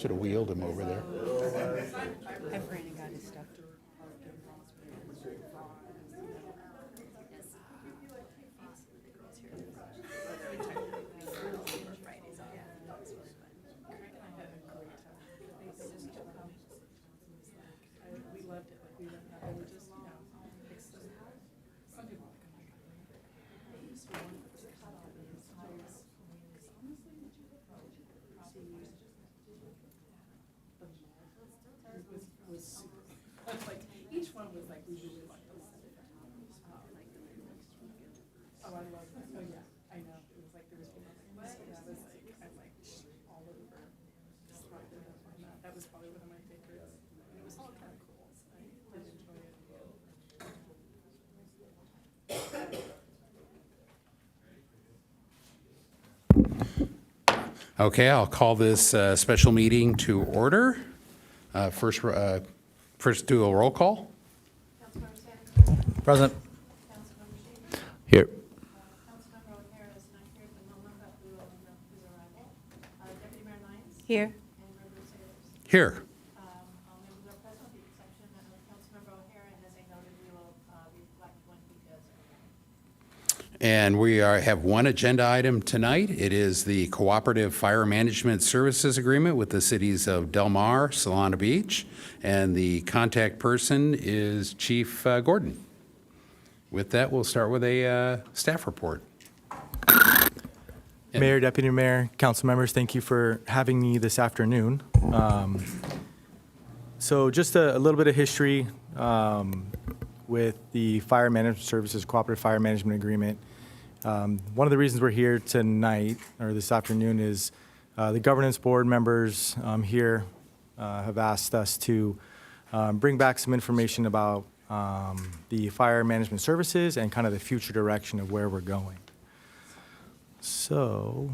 Should have wheeled him over there. Have Brandon got his stuff? We loved it. Like we went out. They were just, some people was super. Like each one was like we really liked them. Oh, I love that. Oh yeah, I know. It was like there was people like this, and I was like, I'm like all over. Just wrapped it up on that. That was probably one of my favorites. And it was all kind of cool. So I did enjoy it. Okay, I'll call this special meeting to order. First do a roll call. Present. Here. Councilmember O'Hara is not here at the moment, but we will know his arrival. Deputy Mayor Lyons. Here. And Reverend Sayers. Here. All members are present with the exception of Councilmember O'Hara, and as I noted, we will reflect when he does arrive. And we have one agenda item tonight. It is the Cooperative Fire Management Services Agreement with the cities of Del Mar, Solana Beach, and the contact person is Chief Gordon. With that, we'll start with a staff report. Mayor, Deputy Mayor, council members, thank you for having me this afternoon. So just a little bit of history with the Fire Management Services Cooperative Fire Management Agreement. One of the reasons we're here tonight, or this afternoon, is the governance board members here have asked us to bring back some information about the fire management services and kind of the future direction of where we're going. So,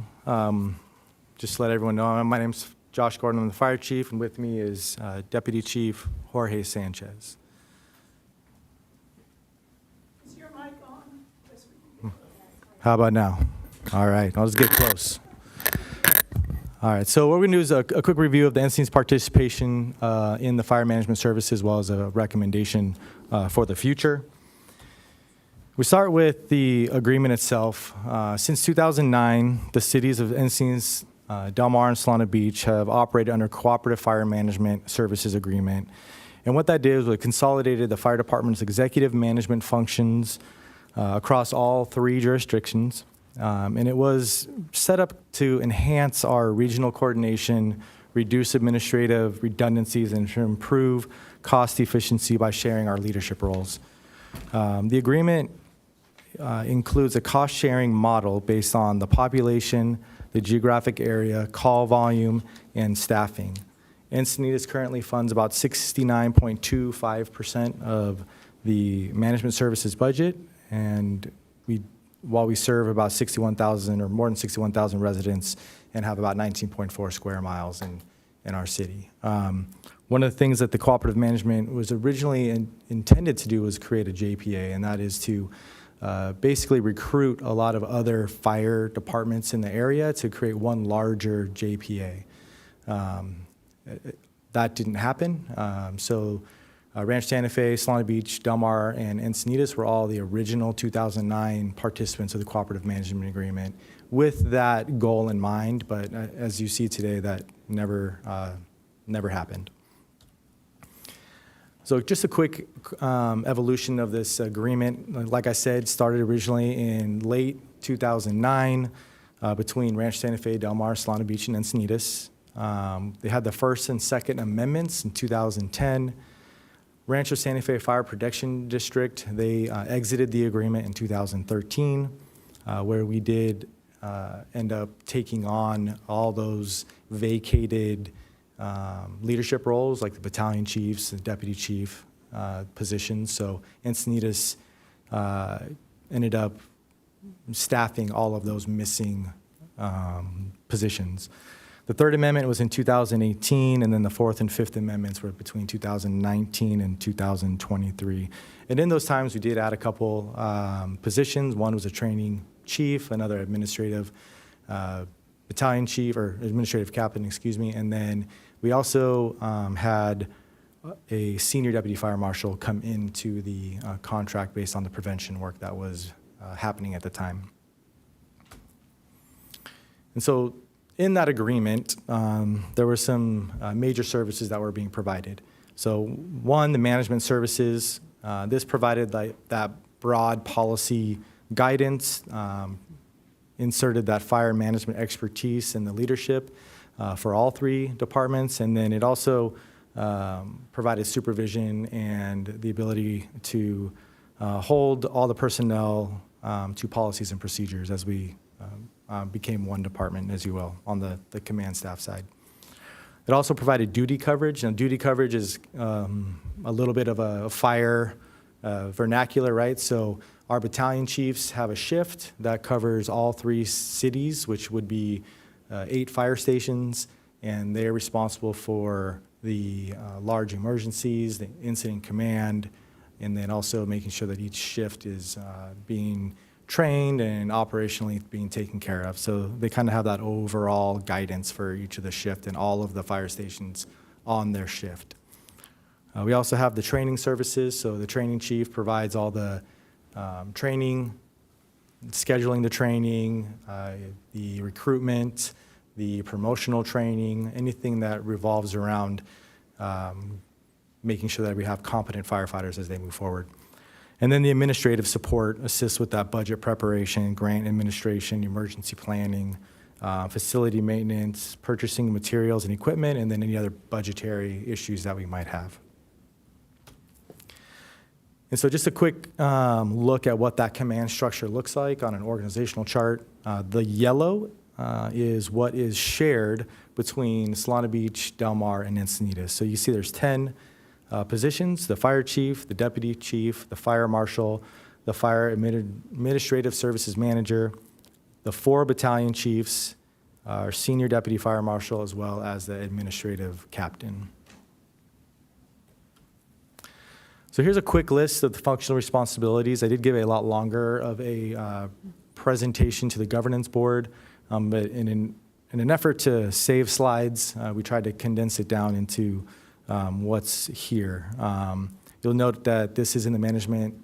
just to let everyone know, my name's Josh Gordon, I'm the fire chief, and with me is Deputy Chief Jorge Sanchez. Is your mic on? How about now? All right, I'll just get close. All right, so what we're gonna do is a quick review of the Encinitas participation in the fire management service, as well as a recommendation for the future. We start with the agreement itself. Since 2009, the cities of Encinitas, Del Mar, and Solana Beach have operated under Cooperative Fire Management Services Agreement. And what that did was it consolidated the fire department's executive management functions across all three jurisdictions. And it was set up to enhance our regional coordination, reduce administrative redundancies, and to improve cost efficiency by sharing our leadership roles. The agreement includes a cost-sharing model based on the population, the geographic area, call volume, and staffing. Encinitas currently funds about 69.25% of the management services budget, and while we serve about 61,000 or more than 61,000 residents and have about 19.4 square miles in our city. One of the things that the cooperative management was originally intended to do was create a JPA, and that is to basically recruit a lot of other fire departments in the area to create one larger JPA. That didn't happen, so Ranch Santa Fe, Solana Beach, Del Mar, and Encinitas were all the original 2009 participants of the Cooperative Management Agreement with that goal in mind, but as you see today, that never happened. So just a quick evolution of this agreement. Like I said, started originally in late 2009 between Ranch Santa Fe, Del Mar, Solana Beach, and Encinitas. They had the first and second amendments in 2010. Rancho Santa Fe Fire Protection District, they exited the agreement in 2013, where we did end up taking on all those vacated leadership roles, like the battalion chiefs, the deputy chief positions. So Encinitas ended up staffing all of those missing positions. The third amendment was in 2018, and then the fourth and fifth amendments were between 2019 and 2023. And in those times, we did add a couple positions. One was a training chief, another administrative battalion chief, or administrative captain, excuse me, and then we also had a senior deputy fire marshal come into the contract based on the prevention work that was happening at the time. And so in that agreement, there were some major services that were being provided. So one, the management services. This provided that broad policy guidance, inserted that fire management expertise and the leadership for all three departments, and then it also provided supervision and the ability to hold all the personnel to policies and procedures as we became one department, as you will, on the command staff side. It also provided duty coverage. Now, duty coverage is a little bit of a fire vernacular, right? So our battalion chiefs have a shift that covers all three cities, which would be 8 fire stations, and they're responsible for the large emergencies, the incident command, and then also making sure that each shift is being trained and operationally being taken care of. So they kind of have that overall guidance for each of the shift and all of the fire stations on their shift. We also have the training services. So the training chief provides all the training, scheduling the training, the recruitment, the promotional training, anything that revolves around making sure that we have competent firefighters as they move forward. And then the administrative support assists with that budget preparation, grant administration, emergency planning, facility maintenance, purchasing materials and equipment, and then any other budgetary issues that we might have. And so just a quick look at what that command structure looks like on an organizational chart. The yellow is what is shared between Solana Beach, Del Mar, and Encinitas. So you see there's 10 positions: the fire chief, the deputy chief, the fire marshal, the fire administrative services manager, the 4 battalion chiefs, our senior deputy fire marshal, as well as the administrative captain. So here's a quick list of the functional responsibilities. I did give a lot longer of a presentation to the governance board, but in an effort to save slides, we tried to condense it down into what's here. You'll note that this is in the management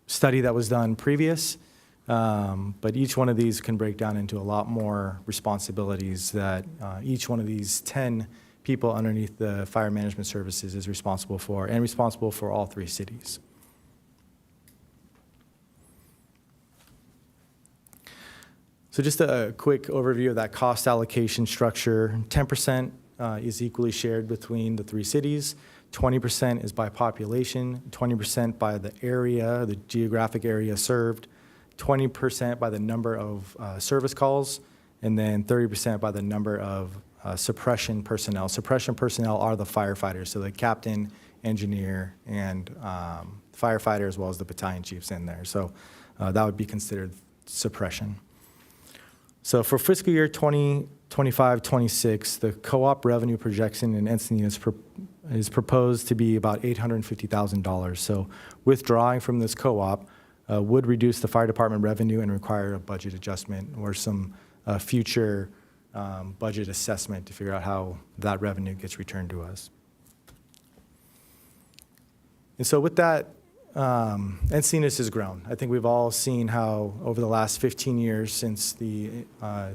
study that was done previous, but each one of these can break down into a lot more responsibilities that each one of these 10 people underneath the fire management services is responsible for, and responsible for all 3 cities. So just a quick overview of that cost allocation structure. 10% is equally shared between the 3 cities. 20% is by population, 20% by the area, the geographic area served, 20% by the number of service calls, and then 30% by the number of suppression personnel. Suppression personnel are the firefighters, so the captain, engineer, and firefighter, as well as the battalion chiefs in there. So that would be considered suppression. So for fiscal year 2025-26, the co-op revenue projection in Encinitas is proposed to be about $850,000. So withdrawing from this co-op would reduce the fire department revenue and require a budget adjustment or some future budget assessment to figure out how that revenue gets returned to us. And so with that, Encinitas has grown. I think we've all seen how over the last 15 years since the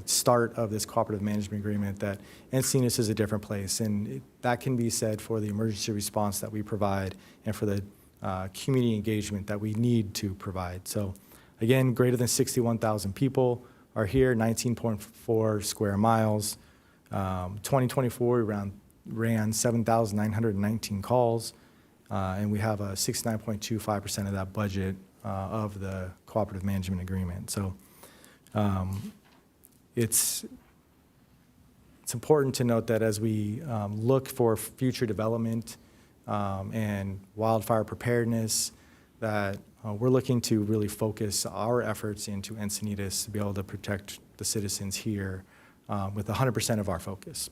start of this cooperative management agreement that Encinitas is a different place, and that can be said for the emergency response that we provide and for the community engagement that we need to provide. So again, greater than 61,000 people are here, 19.4 square miles. 2024, we ran 7,919 calls. And we have a 69.25% of that budget of the cooperative management agreement. So it's important to note that as we look for future development and wildfire preparedness, that we're looking to really focus our efforts into Encinitas to be able to protect the citizens here with 100% of our focus.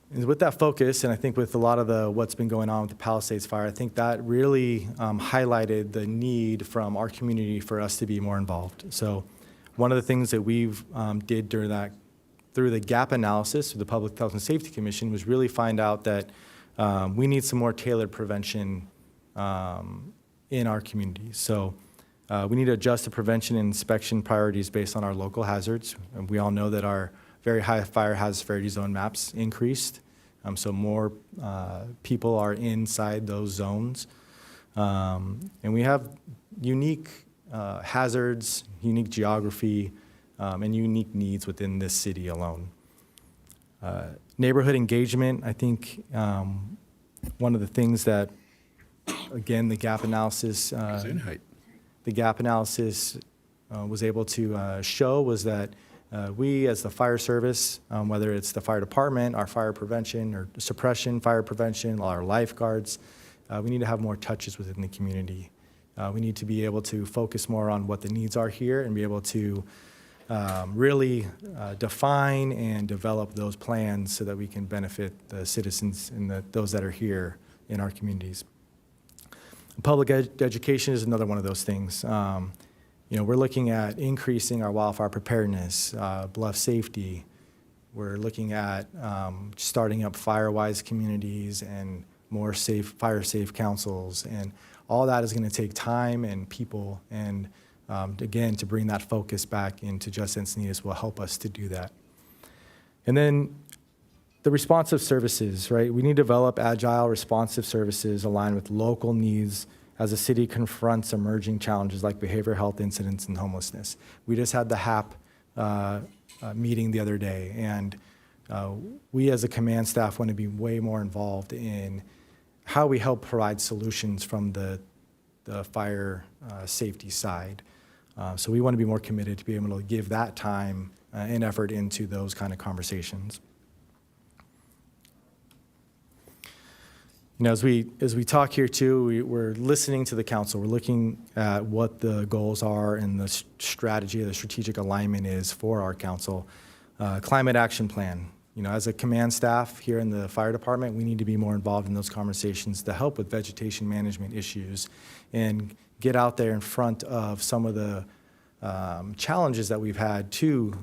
And with that focus, and I think with a lot of what's been going on with the Palisades fire, I think that really highlighted the need from our community for us to be more involved. So one of the things that we've did through the gap analysis of the Public Health and Safety Commission was really find out that we need some more tailored prevention in our communities. So we need to adjust the prevention and inspection priorities based on our local hazards. And we all know that our very high fire hazard severity zone maps increased. So more people are inside those zones. And we have unique hazards, unique geography, and unique needs within this city alone. Neighborhood engagement, I think one of the things that, again, the gap analysis was able to show was that we, as the fire service, whether it's the fire department, our fire prevention or suppression, fire prevention, our lifeguards, we need to have more touches within the community. We need to be able to focus more on what the needs are here and be able to really define and develop those plans so that we can benefit the citizens and those that are here in our communities. Public education is another one of those things. We're looking at increasing our wildfire preparedness, bluff safety. We're looking at starting up fire-wise communities and more fire-safe councils. And all that is going to take time and people. And again, to bring that focus back into Just Encinitas will help us to do that. And then the responsive services, right? We need to develop agile, responsive services aligned with local needs as the city confronts emerging challenges like behavioral health incidents and homelessness. We just had the HAP meeting the other day, and we as a command staff want to be way more involved in how we help provide solutions from the fire safety side. So we want to be more committed to be able to give that time and effort into those kind of conversations. As we talk here too, we're listening to the council. We're looking at what the goals are and the strategy, the strategic alignment is for our council. Climate action plan. As a command staff here in the fire department, we need to be more involved in those conversations to help with vegetation management issues and get out there in front of some of the challenges that we've had to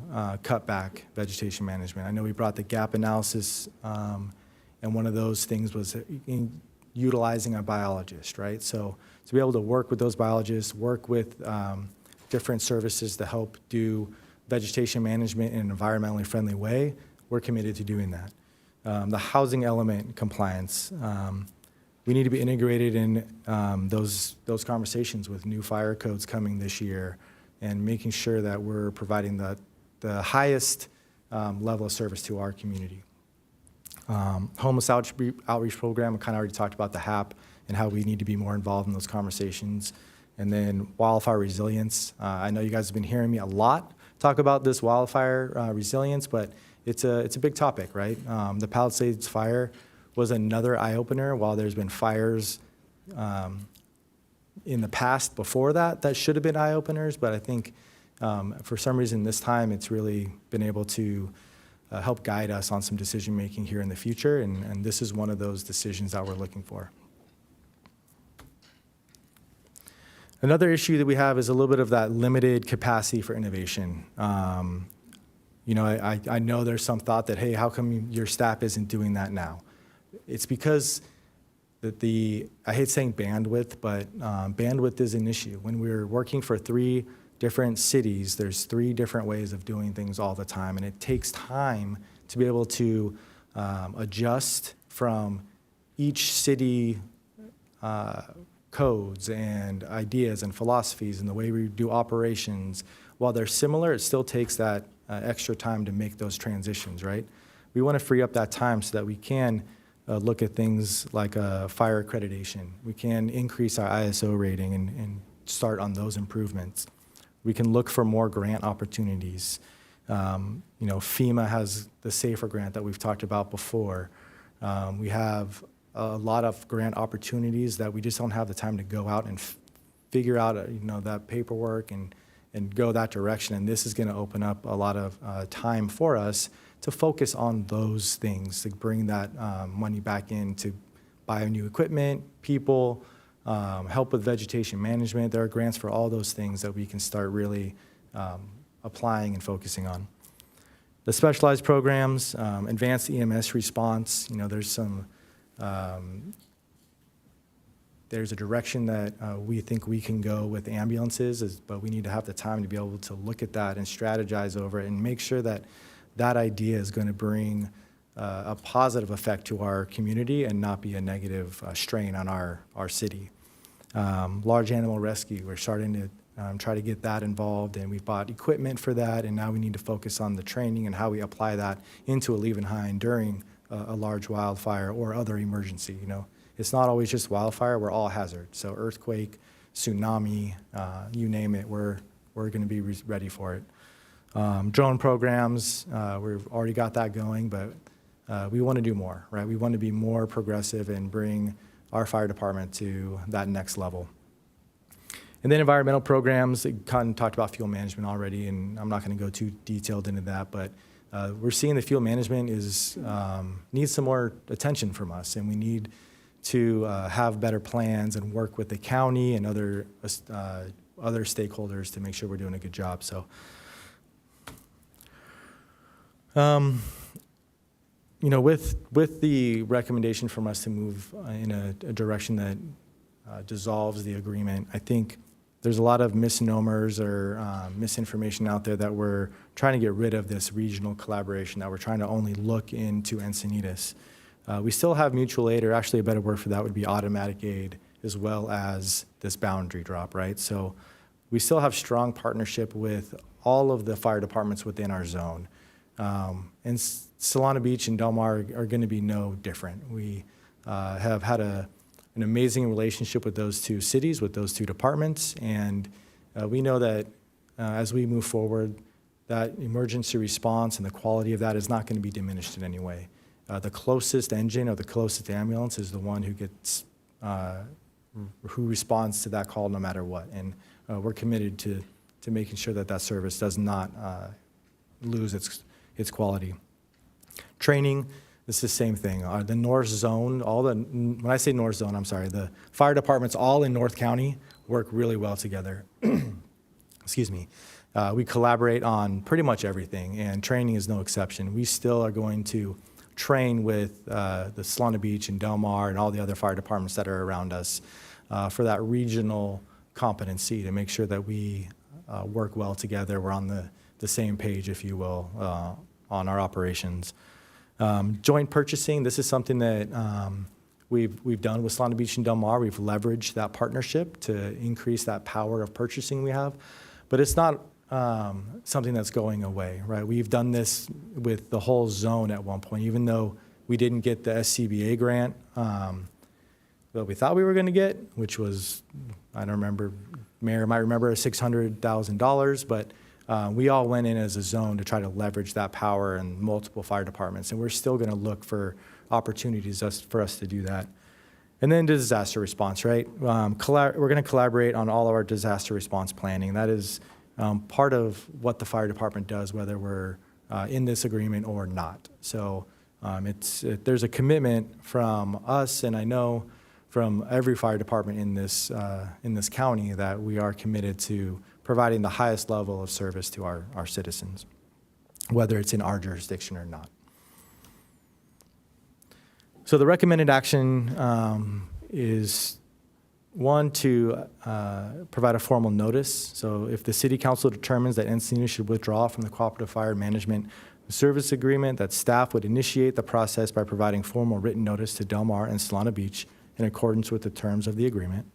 cut back vegetation management. I know we brought the gap analysis, and one of those things was utilizing a biologist, right? So to be able to work with those biologists, work with different services to help do vegetation management in an environmentally friendly way, we're committed to doing that. The housing element compliance, we need to be integrated in those conversations with new fire codes coming this year and making sure that we're providing the highest level of service to our community. Homeless outreach program, I kind of already talked about the HAP and how we need to be more involved in those conversations. And then wildfire resilience. I know you guys have been hearing me a lot talk about this wildfire resilience, but it's a big topic, right? The Palisades fire was another eye-opener. While there's been fires in the past before that should have been eye-openers, but I think for some reason this time it's really been able to help guide us on some decision-making here in the future, and this is one of those decisions that we're looking for. Another issue that we have is a little bit of that limited capacity for innovation. I know there's some thought that, hey, how come your staff isn't doing that now? It's because I hate saying bandwidth, but bandwidth is an issue. When we're working for 3 different cities, there's 3 different ways of doing things all the time, and it takes time to be able to adjust from each city codes and ideas and philosophies and the way we do operations. While they're similar, it still takes that extra time to make those transitions, right? We want to free up that time so that we can look at things like fire accreditation. We can increase our ISO rating and start on those improvements. We can look for more grant opportunities. FEMA has the SAFER grant that we've talked about before. We have a lot of grant opportunities that we just don't have the time to go out and figure out, that paperwork and and go that direction. And this is going to open up a lot of time for us to focus on those things, to bring that money back in to buy new equipment, people, help with vegetation management. There are grants for all those things that we can start really applying and focusing on. The specialized programs, advanced EMS response, there's a direction that we think we can go with ambulances, but we need to have the time to be able to look at that and strategize over it and make sure that that idea is going to bring a positive effect to our community and not be a negative strain on our city. Large animal rescue, we're starting to try to get that involved, and we've bought equipment for that, and now we need to focus on the training and how we apply that into a Liebenhain during a large wildfire or other emergency. It's not always just wildfire, we're all hazard. So earthquake, tsunami, you name it, we're going to be ready for it. Drone programs, we've already got that going, but we want to do more, right? We want to be more progressive and bring our fire department to that next level. And then environmental programs, Cotton talked about fuel management already, and I'm not going to go too detailed into that, but we're seeing the fuel management needs some more attention from us, and we need to have better plans and work with the county and other stakeholders to make sure we're doing a good job. So, with the recommendation from us to move in a direction that dissolves the agreement, I think there's a lot of misnomers or misinformation out there that we're trying to get rid of this regional collaboration, that we're trying to only look into Encinitas. We still have mutual aid, or actually a better word for that would be automatic aid, as well as this boundary drop, right? So we still have strong partnership with all of the fire departments within our zone. And Solana Beach and Del Mar are going to be no different. We have had an amazing relationship with those two cities, with those two departments, and we know that as we move forward, that emergency response and the quality of that is not going to be diminished in any way. The closest engine or the closest ambulance is the one who responds to that call no matter what, and we're committed to making sure that service does not lose its quality. Training, this is the same thing. The North Zone, when I say North Zone, I'm sorry, the fire departments all in North County work really well together. Excuse me. We collaborate on pretty much everything, and training is no exception. We still are going to train with the Solana Beach and Del Mar and all the other fire departments that are around us for that regional competency to make sure that we work well together. We're on the same page, if you will, on our operations. Joint purchasing, this is something that we've done with Solana Beach and Del Mar. We've leveraged that partnership to increase that power of purchasing we have, but it's not something that's going away, right? We've done this with the whole zone at one point, even though we didn't get the SCBA grant that we thought we were going to get, which was, I don't remember, Mayor might remember, $600,000, but we all went in as a zone to try to leverage that power in multiple fire departments, and we're still going to look for opportunities for us to do that. And then disaster response, right? We're going to collaborate on all of our disaster response planning. That is part of what the fire department does, whether we're in this agreement or not. So there's a commitment from us, and I know from every fire department in this county, that we are committed to providing the highest level of service to our citizens, whether it's in our jurisdiction or not. So the recommended action is, one, to provide a formal notice. So if the city council determines that Encinitas should withdraw from the cooperative fire management service agreement, that staff would initiate the process by providing formal written notice to Del Mar and Solana Beach in accordance with the terms of the agreement.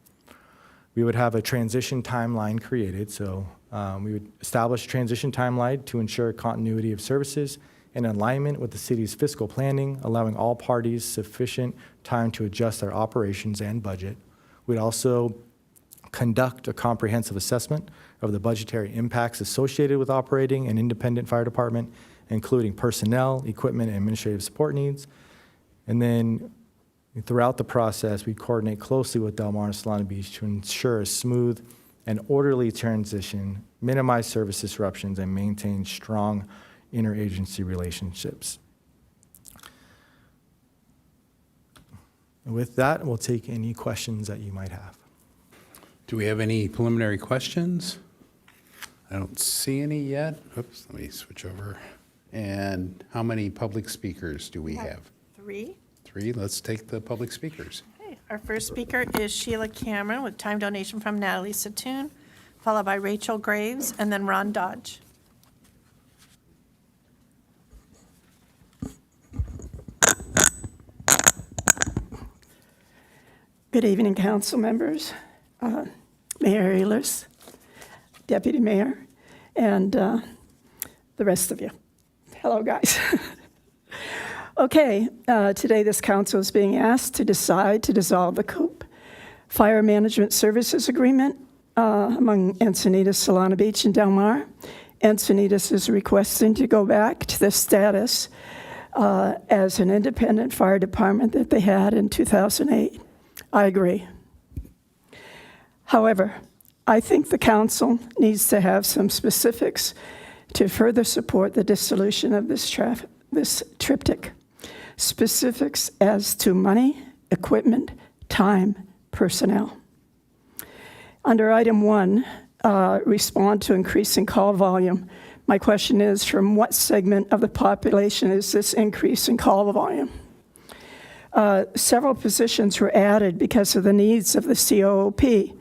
We would have a transition timeline created. So we would establish a transition timeline to ensure continuity of services in alignment with the city's fiscal planning, allowing all parties sufficient time to adjust their operations and budget. We'd also conduct a comprehensive assessment of the budgetary impacts associated with operating an independent fire department, including personnel, equipment, and administrative support needs. And then throughout the process, we coordinate closely with Del Mar and Solana Beach to ensure a smooth an orderly transition, minimize service disruptions, and maintain strong interagency relationships. With that, we'll take any questions that you might have. Do we have any preliminary questions? I don't see any yet. Oops, let me switch over. And how many public speakers do we have? 3. 3. Let's take the public speakers. Okay, our first speaker is Sheila Cameron with time donation from Natalie Satoon, followed by Rachel Graves, and then Ron Dodge. Good evening, council members, Mayor Ehlers, Deputy Mayor, and the rest of you. Hello, guys. Okay, today this council is being asked to decide to dissolve the COOP Fire Management Services Agreement among Encinitas, Solana Beach, and Del Mar. Encinitas is requesting to go back to the status as an independent fire department that they had in 2008. I agree. However, I think the council needs to have some specifics to further support the dissolution of this triptych. Specifics as to money, equipment, time, personnel. Under item 1, respond to increasing call volume. My question is, from what segment of the population is this increase in call volume? Several positions were added because of the needs of the COOP,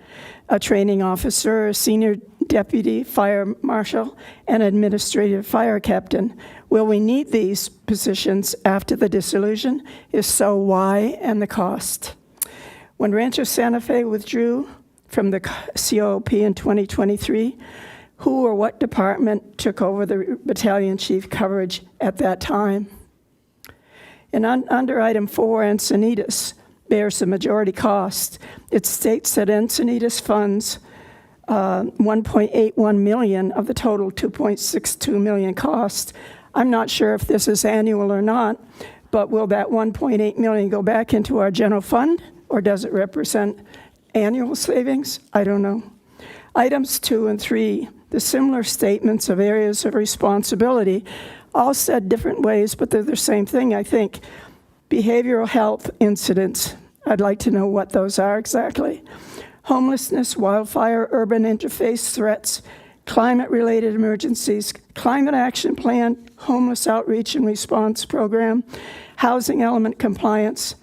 a training officer, a senior deputy fire marshal, and administrative fire captain. Will we need these positions after the dissolution? If so, why and the cost? When Rancho Santa Fe withdrew from the COOP in 2023, who or what department took over the battalion chief coverage at that time? And under item 4, Encinitas bears the majority cost. It states that Encinitas funds $1.81 million of the total $2.62 million cost. I'm not sure if this is annual or not, but will that $1.8 million go back into our general fund, or does it represent annual savings? I don't know. Items 2 and 3, the similar statements of areas of responsibility, all said different ways, but they're the same thing, I think. Behavioral health incidents, I'd like to know what those are exactly. Homelessness, wildfire, urban interface threats, climate-related emergencies, climate action plan, homeless outreach and response program, housing element compliance.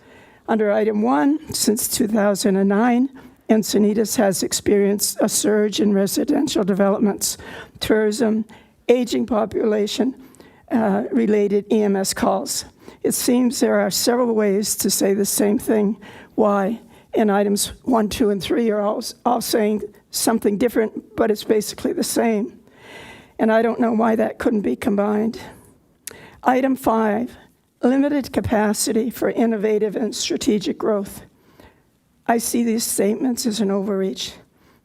Under item 1, since 2009, Encinitas has experienced a surge in residential developments, tourism, aging population, related EMS calls. It seems there are several ways to say the same thing. Why? And items 1, 2, and 3 are all saying something different, but it's basically the same. And I don't know why that couldn't be combined. Item 5, limited capacity for innovative and strategic growth. I see these statements as an overreach.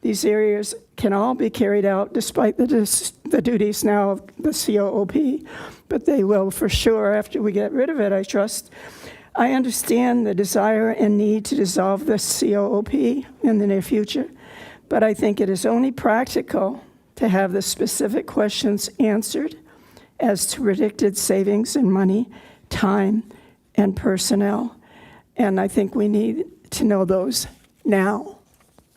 These areas can all be carried out despite the duties now of the COOP, but they will for sure after we get rid of it, I trust. I understand the desire and need to dissolve the COOP in the near future, but I think it is only practical to have the specific questions answered as to predicted savings in money, time, and personnel. And I think we need to know those now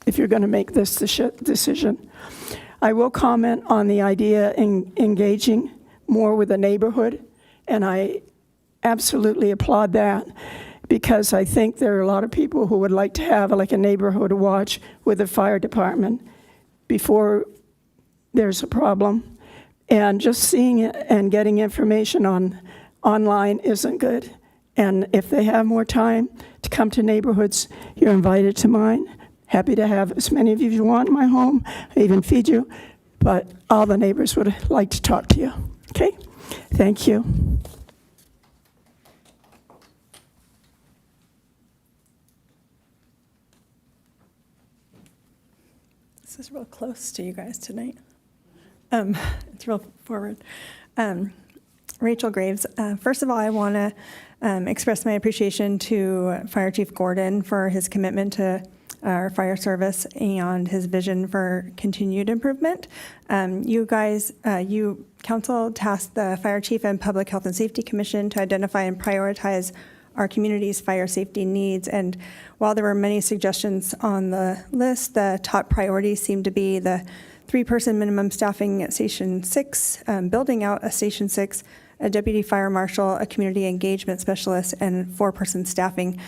if you're going to make this decision. I will comment on the idea in engaging more with the neighborhood, and I absolutely applaud that, because I think there are a lot of people who would like to have like a neighborhood watch with the fire department before there's a problem. And just seeing it and getting information online isn't good. And if they have more time to come to neighborhoods, you're invited to mine. Happy to have as many of you as you want in my home. I even feed you. But all the neighbors would like to talk to you. Okay? Thank you. This is real close to you guys tonight. It's real forward. Rachel Graves, first of all, I want to express my appreciation to Fire Chief Gordon for his commitment to our fire service and his vision for continued improvement. You guys, council tasked the Fire Chief and Public Health and Safety Commission to identify and prioritize our community's fire safety needs. And while there were many suggestions on the list, the top priorities seemed to be the 3-person minimum staffing at Station 6, building out a Station 6, a deputy fire marshal, a community engagement specialist, and 4-person staffing,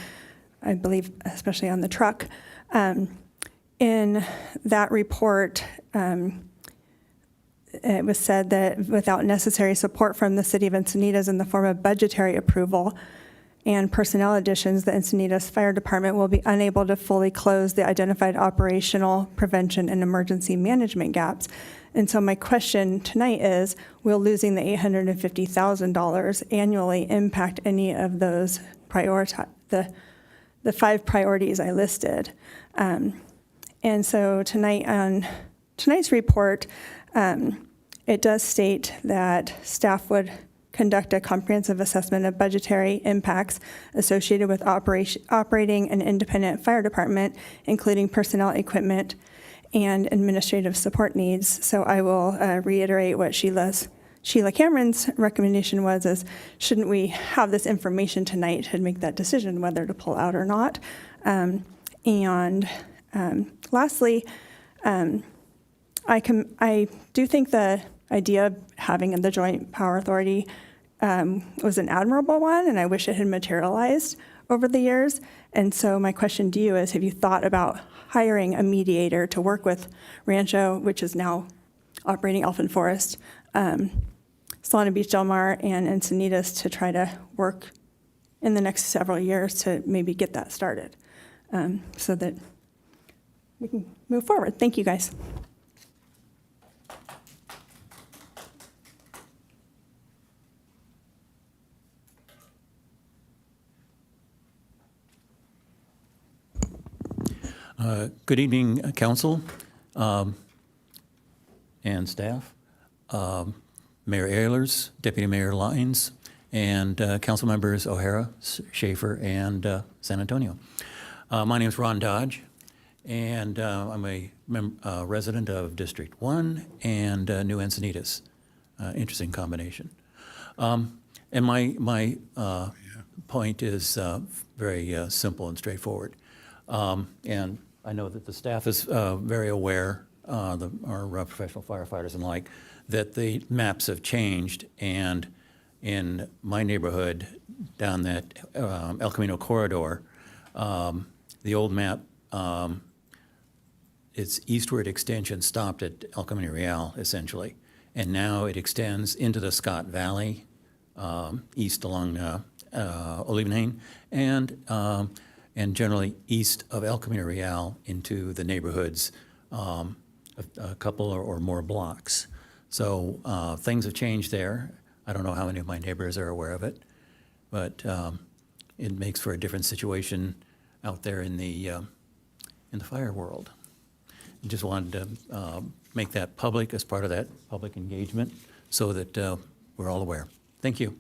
I believe, especially on the truck. In that report, it was said that without necessary support from the city of Encinitas in the form of budgetary approval and personnel additions, the Encinitas Fire Department will be unable to fully close the identified operational, prevention, and emergency management gaps. And so my question tonight is, will losing the $850,000 annually impact any of those the 5 priorities I listed? And so tonight on tonight's report, it does state that staff would conduct a comprehensive assessment of budgetary impacts associated with operating an independent fire department, including personnel, equipment, and administrative support needs. So I will reiterate what Sheila Cameron's recommendation was, is shouldn't we have this information tonight to make that decision whether to pull out or not? Lastly, I do think the idea of having the Joint Power Authority was an admirable one, and I wish it had materialized over the years. And so my question to you is, have you thought about hiring a mediator to work with Rancho, which is now operating Elfin Forest, Solana Beach, Del Mar, and Encinitas to try to work in the next several years to maybe get that started so that we can move forward? Thank you, guys. Good evening, council and staff, Mayor Ehlers, Deputy Mayor Lyons, and council members O'Hara, Schaefer, and San Antonio. My name is Ron Dodge, and I'm a resident of District 1 and New Encinitas. Interesting combination. And my point is very simple and straightforward. And I know that the staff is very aware, our professional firefighters and like, that the maps have changed. And in my neighborhood, down that El Camino corridor, the old map, its eastward extension stopped at El Camino Real, essentially. And now it extends into the Scott Valley, east along Olivenhain, and generally east of El Camino Real into the neighborhoods, a couple or more blocks. So things have changed there. I don't know how many of my neighbors are aware of it, but it makes for a different situation out there in the fire world. I just wanted to make that public as part of that public engagement so that we're all aware. Thank you.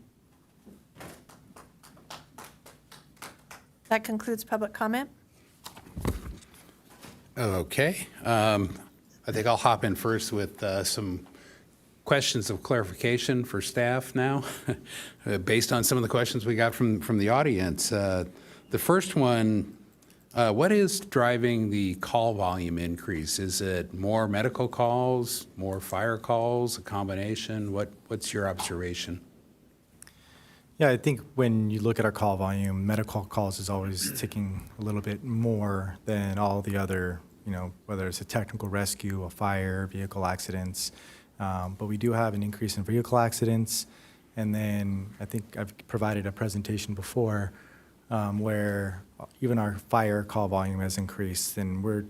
That concludes public comment. Okay. I think I'll hop in first with some questions of clarification for staff now, based on some of the questions we got from the audience. The first one, what is driving the call volume increase? Is it more medical calls, more fire calls, a combination? What's your observation? Yeah, I think when you look at our call volume, medical calls is always ticking a little bit more than all the other, whether it's a technical rescue, a fire, vehicle accidents. But we do have an increase in vehicle accidents. And then I think I've provided a presentation before where even our fire call volume has increased. And we're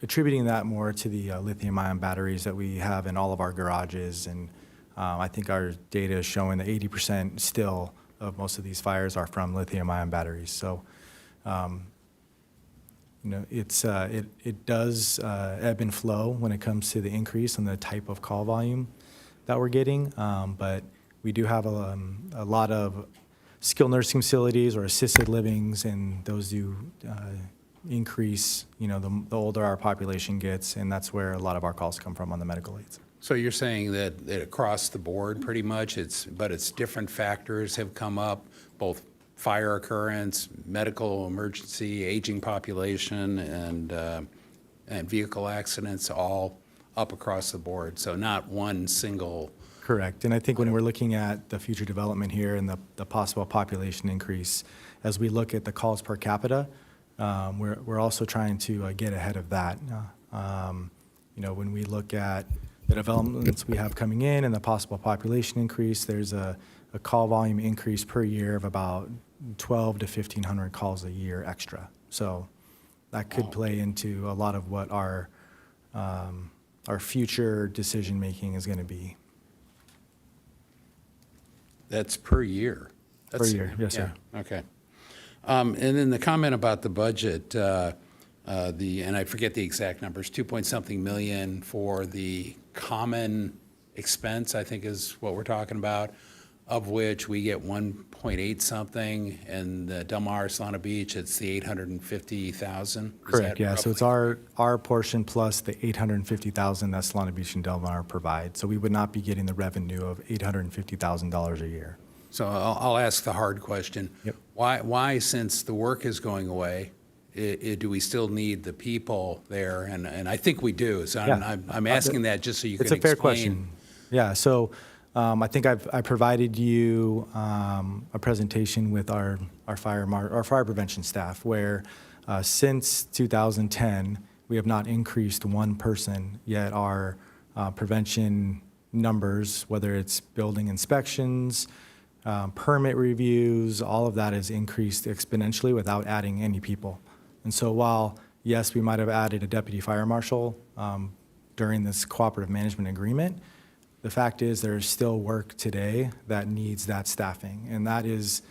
attributing that more to the lithium-ion batteries that we have in all of our garages. And I think our data is showing that 80% still of most of these fires are from lithium-ion batteries. So, it does ebb and flow when it comes to the increase in the type of call volume that we're getting. But we do have a lot of skilled nursing facilities or assisted livings, and those do increase, the older our population gets, and that's where a lot of our calls come from on the medical aids. So you're saying that across the board, pretty much, but it's different factors have come up, both fire occurrence, medical emergency, aging population, and vehicle accidents, all up across the board. So not one single. Correct. And I think when we're looking at the future development here and the possible population increase, as we look at the calls per capita, we're also trying to get ahead of that. When we look at the developments we have coming in and the possible population increase, there's a call volume increase per year of about 12 to 1,500 calls a year extra. So that could play into a lot of what our future decision-making is going to be. That's per year? Per year, yes, sir. Yeah, okay. And then the comment about the budget, and I forget the exact numbers, 2-point-something million for the common expense, I think is what we're talking about, of which we get 1.8 something, and the Del Mar, Solana Beach, it's the 850,000? Correct, yeah. So it's our portion plus the 850,000 that Solana Beach and Del Mar provide. So we would not be getting the revenue of $850,000 a year. So I'll ask the hard question. Yep. Why, since the work is going away, do we still need the people there? And I think we do. So Yeah. I'm asking that just so you can It's a explain. fair question. Yeah, so I think I provided you a presentation with our fire prevention staff where since 2010, we have not increased one person, yet our prevention numbers, whether it's building inspections, permit reviews, all of that has increased exponentially without adding any people. And so while, yes, we might have added a deputy fire marshal during this cooperative management agreement, the fact is there is still work today that needs that staffing, and that is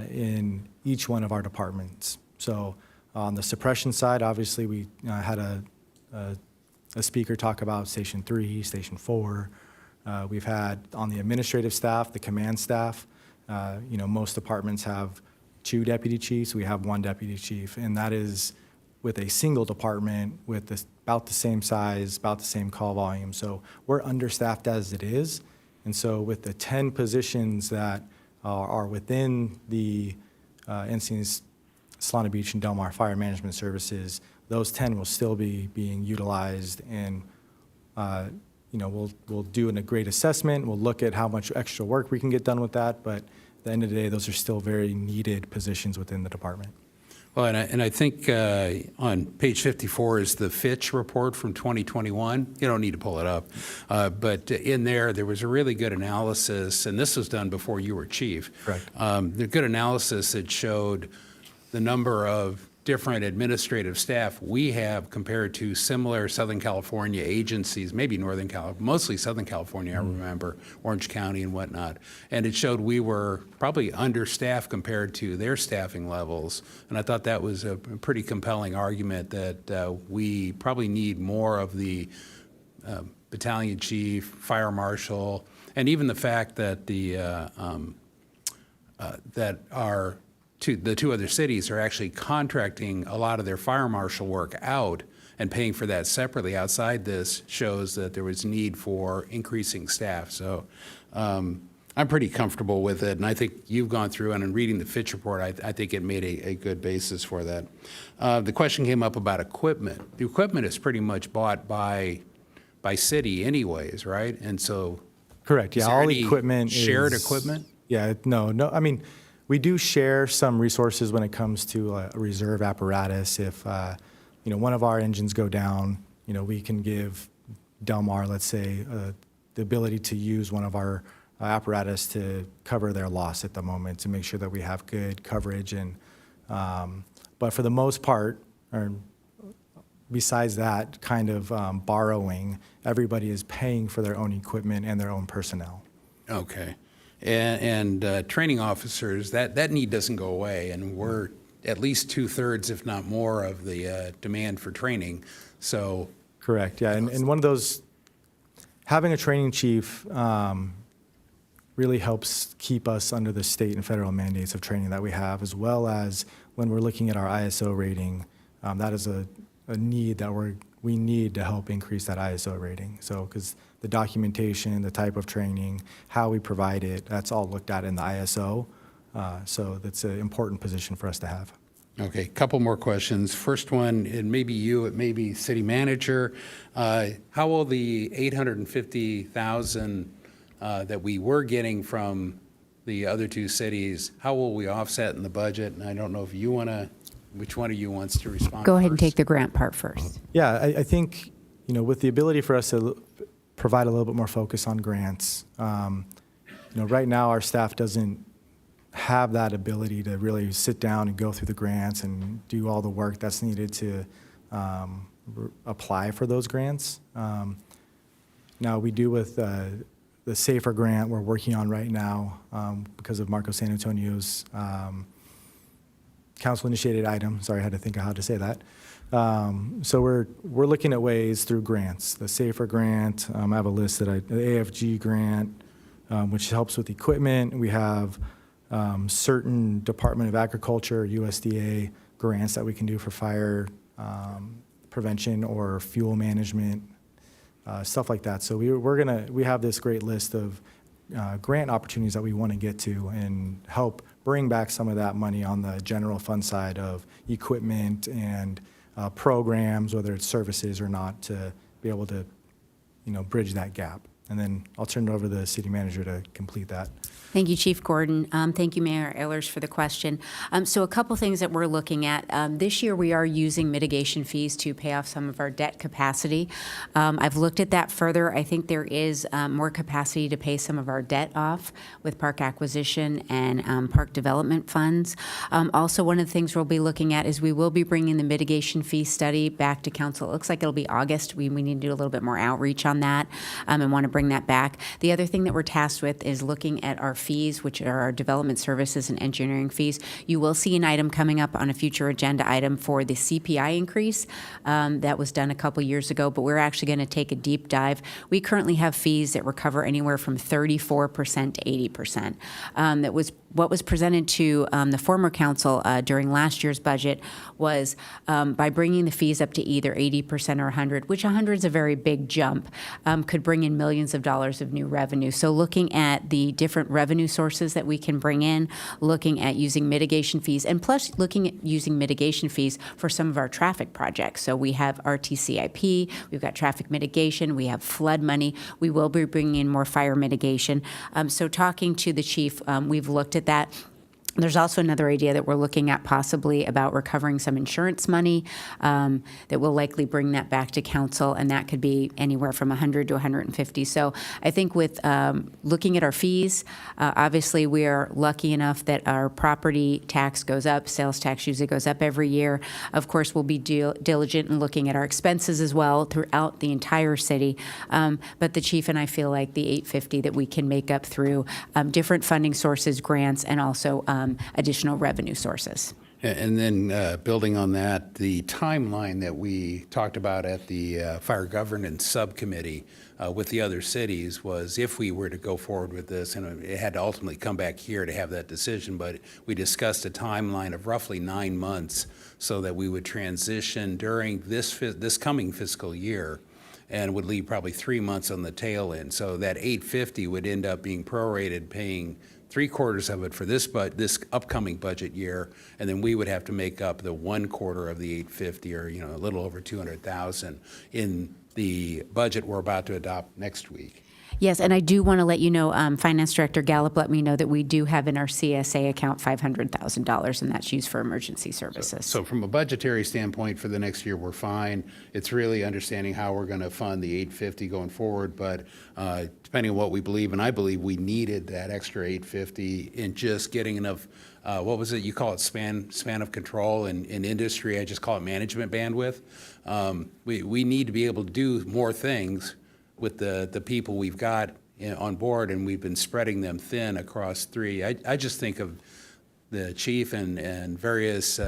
in each one of our departments. So on the suppression side, obviously, we had a speaker talk about Station 3, Station 4. We've had on the administrative staff, the command staff, most departments have 2 deputy chiefs. We have 1 deputy chief, and that is with a single department with about the same size, about the same call volume. So we're understaffed as it is. And so with the 10 positions that are within the Encinitas, Solana Beach, and Del Mar Fire Management Services, those 10 will still be being utilized, and we'll do a great assessment. We'll look at how much extra work we can get done with that, but at the end of the day, those are still very needed positions within the department. Well, and I think on page 54 is the Fitch report from 2021. You don't need to pull it up. But in there was a really good analysis, and this was done before you were chief. Correct. The good analysis that showed the number of different administrative staff we have compared to similar Southern California agencies, maybe Northern California, mostly Southern California, I remember, Orange County and whatnot. And it showed we were probably understaffed compared to their staffing levels. And I thought that was a pretty compelling argument that we probably need more of the battalion chief, fire marshal, and even the fact that the the 2 other cities are actually contracting a lot of their fire marshal work out and paying for that separately outside this shows that there was need for increasing staff. So I'm pretty comfortable with it, and I think you've gone through and in reading the Fitch report, I think it made a good basis for that. The question came up about equipment. The equipment is pretty much bought by city anyways, right? And so Correct, yeah, is there all any equipment shared is- equipment? Yeah, no, I mean, we do share some resources when it comes to a reserve apparatus. If, one of our engines go down, we can give Del Mar, let's say, the ability to use one of our apparatus to cover their loss at the moment to make sure that we have good coverage. And but for the most part, or besides that kind of borrowing, everybody is paying for their own equipment and their own personnel. Okay. And training officers, that need doesn't go away, and we're at least 2/3, if not more, of the demand for training. So Correct, yeah, and one of those, having a training chief really helps keep us under the state and federal mandates of training that we have, as well as when we're looking at our ISO rating, that is a need that we need to help increase that ISO rating. So, because the documentation, the type of training, how we provide it, that's all looked at in the ISO. So that's an important position for us to have. Okay, couple more questions. First one, it may be you, it may be city manager. How will the $850,000 that we were getting from the other two cities, how will we offset in the budget? And I don't know if you want to, which one of you wants to respond Go ahead and first? take the grant part first. Yeah, I think, with the ability for us to provide a little bit more focus on grants, right now our staff doesn't have that ability to really sit down and go through the grants and do all the work that's needed to apply for those grants. Now, we do with the SAFER grant we're working on right now because of Marco San Antonio's council-initiated item. Sorry, I had to think of how to say that. So we're looking at ways through grants. The SAFER grant, I have a list the AFG grant, which helps with equipment. We have certain Department of Agriculture, USDA grants that we can do for fire prevention or fuel management, stuff like that. So we have this great list of grant opportunities that we want to get to and help bring back some of that money on the general fund side of equipment and programs, whether it's services or not, to be able to, bridge that gap. And then I'll turn it over to the city manager to complete that. Thank you, Chief Gordon. Thank you, Mayor Ehlers, for the question. So a couple things that we're looking at. This year, we are using mitigation fees to pay off some of our debt capacity. I've looked at that further. I think there is more capacity to pay some of our debt off with park acquisition and park development funds. Also, one of the things we'll be looking at is we will be bringing the mitigation fee study back to council. It looks like it'll be August. We need to do a little bit more outreach on that and want to bring that back. The other thing that we're tasked with is looking at our fees, which are our development services and engineering fees. You will see an item coming up on a future agenda item for the CPI increase that was done a couple years ago, but we're actually going to take a deep dive. We currently have fees that recover anywhere from 34% to 80%. What was presented to the former council during last year's budget was by bringing the fees up to either 80% or 100, which 100 is a very big jump, could bring in millions of dollars of new revenue. So looking at the different revenue sources that we can bring in, looking at using mitigation fees, and plus looking at using mitigation fees for some of our traffic projects. So we have RTCIP, we've got traffic mitigation, we have flood money. We will be bringing in more fire mitigation. So talking to the chief, we've looked at that. There's also another idea that we're looking at possibly about recovering some insurance money that will likely bring that back to council, and that could be anywhere from 100 to 150. So I think with looking at our fees, obviously we are lucky enough that our property tax goes up, sales tax usually goes up every year. Of course, we'll be diligent in looking at our expenses as well throughout the entire city. But the chief and I feel like the 850 that we can make up through different funding sources, grants, and also additional revenue sources. And then building on that, the timeline that we talked about at the Fire Governance Subcommittee with the other cities was if we were to go forward with this, and it had to ultimately come back here to have that decision, but we discussed a timeline of roughly 9 months so that we would transition during this coming fiscal year and would leave probably 3 months on the tail end. So that 850 would end up being prorated, paying 3/4 of it for this upcoming budget year, and then we would have to make up the 1/4 of the 850, or a little over 200,000 in the budget we're about to adopt next week. Yes, and I do want to let you know, Finance Director Gallup let me know that we do have in our CSA account $500,000, and that's used for emergency services. So from a budgetary standpoint for the next year, we're fine. It's really understanding how we're going to fund the 850 going forward, but depending on what we believe, and I believe we needed that extra 850 in just getting enough, what was it, you call it span of control in industry, I just call it management bandwidth. We need to be able to do more things with the people we've got on board, and we've been spreading them thin across three. I just think of the chief and various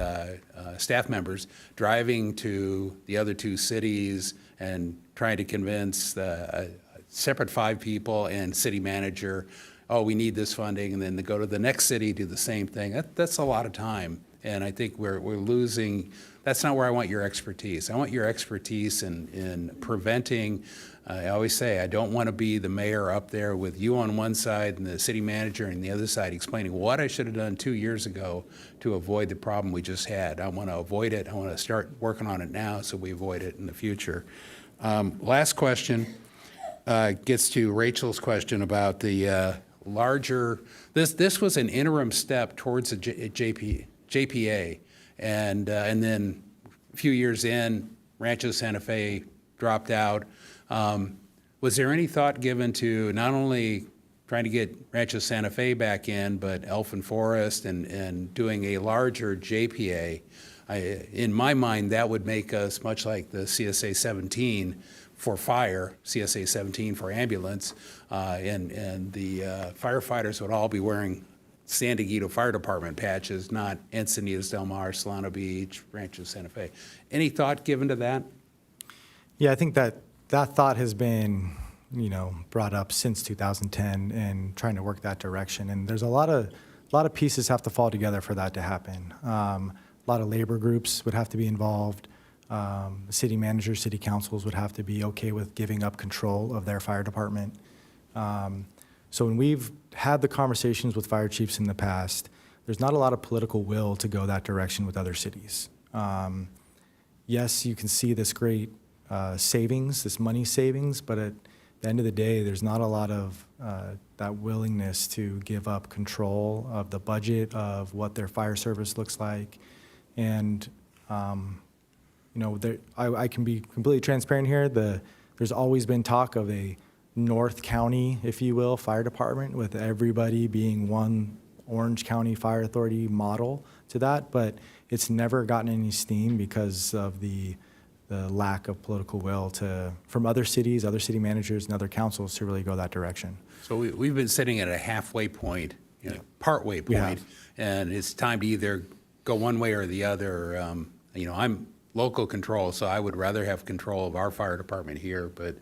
staff members driving to the other two cities and trying to convince the separate 5 people and city manager, oh, we need this funding, and then to go to the next city, do the same thing. That's a lot of time, and I think we're losing that's not where I want your expertise. I want your expertise in preventing. I always say, I don't want to be the mayor up there with you on one side and the city manager on the other side explaining what I should have done 2 years ago to avoid the problem we just had. I want to avoid it. I want to start working on it now so we avoid it in the future. Last question gets to Rachel's question about the larger, this was an interim step towards a JPA, and then a few years in, Rancho Santa Fe dropped out. Was there any thought given to not only trying to get Rancho Santa Fe back in, but Elfin Forest and doing a larger JPA? In my mind, that would make us much like the CSA 17 for fire, CSA 17 for ambulance, and the firefighters would all be wearing San Diego Fire Department patches, not Encinitas, Del Mar, Solana Beach, Rancho Santa Fe. Any thought given to that? Yeah, I think that thought has been, brought up since 2010 and trying to work that direction. And there's a lot of pieces have to fall together for that to happen. A lot of labor groups would have to be involved. City managers, city councils would have to be okay with giving up control of their fire department. So when we've had the conversations with fire chiefs in the past, there's not a lot of political will to go that direction with other cities. Yes, you can see this great savings, this money savings, but at the end of the day, there's not a lot of that willingness to give up control of the budget of what their fire service looks like. And I can be completely transparent here. There's always been talk of a North County, if you will, fire department with everybody being one Orange County Fire Authority model to that, but it's never gotten any steam because of the lack of political will from other cities, other city managers, and other councils to really go that direction. So we've been sitting at a halfway point, partway point, and it's time to either go one way or the other. I'm local control, so I would rather have control of our fire department here. But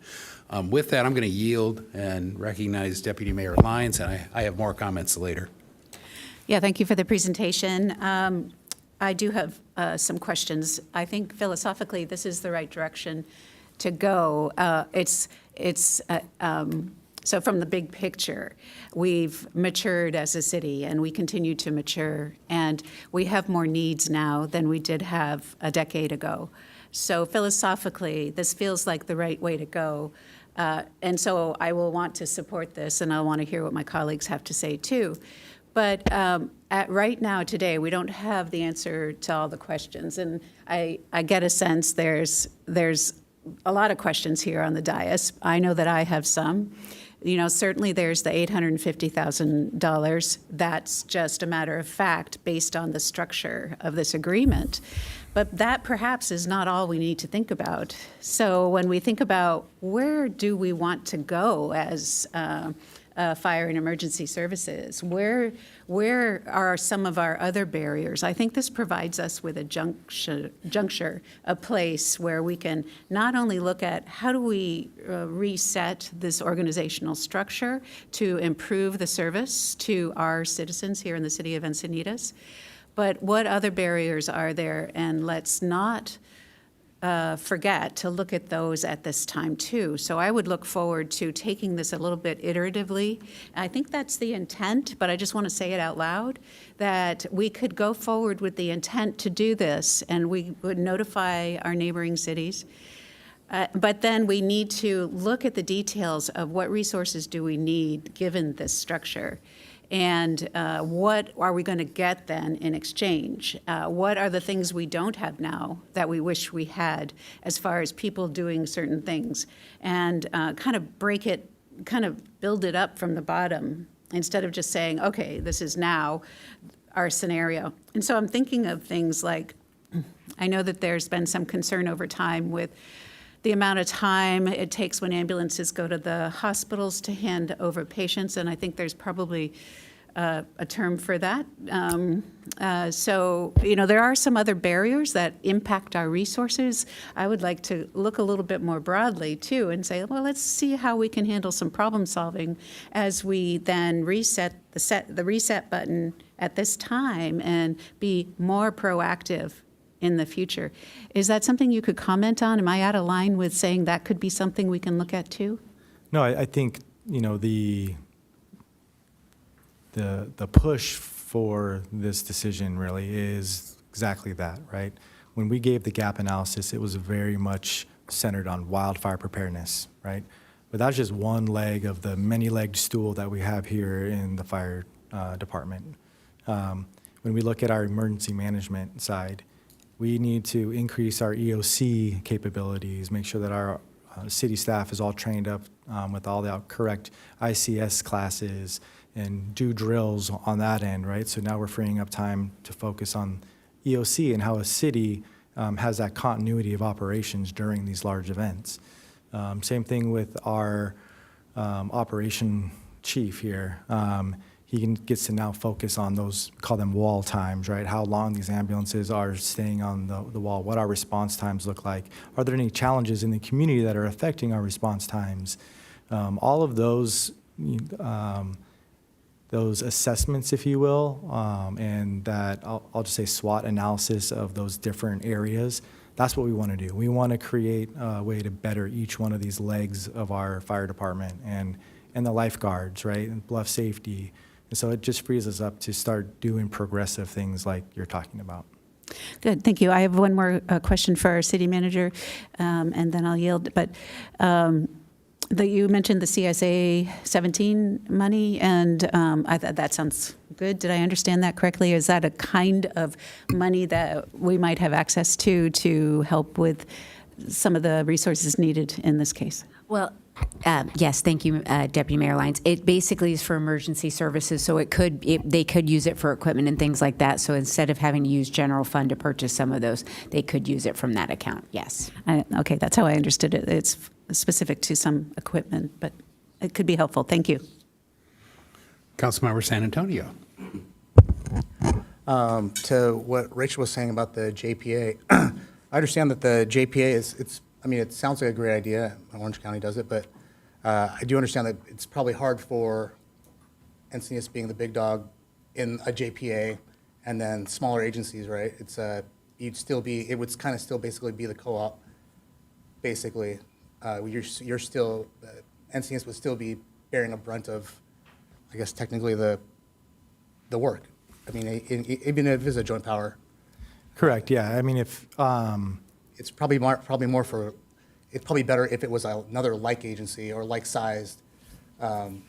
with that, I'm going to yield and recognize Deputy Mayor Lyons, and I have more comments later. Yeah, thank you for the presentation. I do have some questions. I think philosophically, this is the right direction to go. So from the big picture, we've matured as a city and we continue to mature, and we have more needs now than we did have a decade ago. So philosophically, this feels like the right way to go. And so I will want to support this, and I want to hear what my colleagues have to say too. But right now, today, we don't have the answer to all the questions. And I get a sense there's a lot of questions here on the dais. I know that I have some. Certainly there's the $850,000. That's just a matter of fact based on the structure of this agreement. But that perhaps is not all we need to think about. So when we think about where do we want to go as fire and emergency services, where are some of our other barriers? I think this provides us with a juncture, a place where we can not only look at how do we reset this organizational structure to improve the service to our citizens here in the city of Encinitas, but what other barriers are there? And let's not forget to look at those at this time too. So I would look forward to taking this a little bit iteratively. I think that's the intent, but I just want to say it out loud, that we could go forward with the intent to do this, and we would notify our neighboring cities. But then we need to look at the details of what resources do we need given this structure. And what are we going to get then in exchange? What are the things we don't have now that we wish we had as far as people doing certain things? And kind of build it up from the bottom instead of just saying, okay, this is now our scenario. And so I'm thinking of things like, I know that there's been some concern over time with the amount of time it takes when ambulances go to the hospitals to hand over patients, and I think there's probably a term for that. So, there are some other barriers that impact our resources. I would like to look a little bit more broadly, too, and say, well, let's see how we can handle some problem solving as we then reset the reset button at this time and be more proactive in the future. Is that something you could comment on? Am I out of line with saying that could be something we can look at too? No, I think, the push for this decision really is exactly that, right? When we gave the gap analysis, it was very much centered on wildfire preparedness, right? But that's just one leg of the many-legged stool that we have here in the fire department. When we look at our emergency management side, we need to increase our EOC capabilities, make sure that our city staff is all trained up with all the correct ICS classes and do drills on that end, right? So now we're freeing up time to focus on EOC and how a city has that continuity of operations during these large events. Same thing with our operation chief here. Gets to now focus on those, call them wall times, right? How long these ambulances are staying on the wall, what our response times look like. Are there any challenges in the community that are affecting our response times? All of those assessments, if you will, and that I'll just say SWOT analysis of those different areas, that's what we want to do. We want to create a way to better each one of these legs of our fire department and the lifeguards, right? And bluff safety. And so it just frees us up to start doing progressive things like you're talking about. Good, thank you. I have one more question for our city manager, and then I'll yield. But you mentioned the CSA 17 money, and I thought that sounds good. Did I understand that correctly? Is that a kind of money that we might have access to help with some of the resources needed in this case? Well, yes, thank you, Deputy Mayor Lyons. It basically is for emergency services, so they could use it for equipment and things like that. So instead of having to use general fund to purchase some of those, they could use it from that account, yes. Okay, that's how I understood it. It's specific to some equipment, but it could be helpful. Thank you. Councilmember San Antonio. To what Rachel was saying about the JPA, I understand that the JPA it sounds like a great idea. Orange County does it, but I do understand that it's probably hard for Encinitas being the big dog in a JPA, and then smaller agencies, right? It would kind of still basically be the co-op. Basically, you're still Encinitas would still be bearing a brunt of, I guess technically the work. I mean, even if it's a joint power. Correct. Yeah. I mean, if It's probably better if it was another like agency or like-sized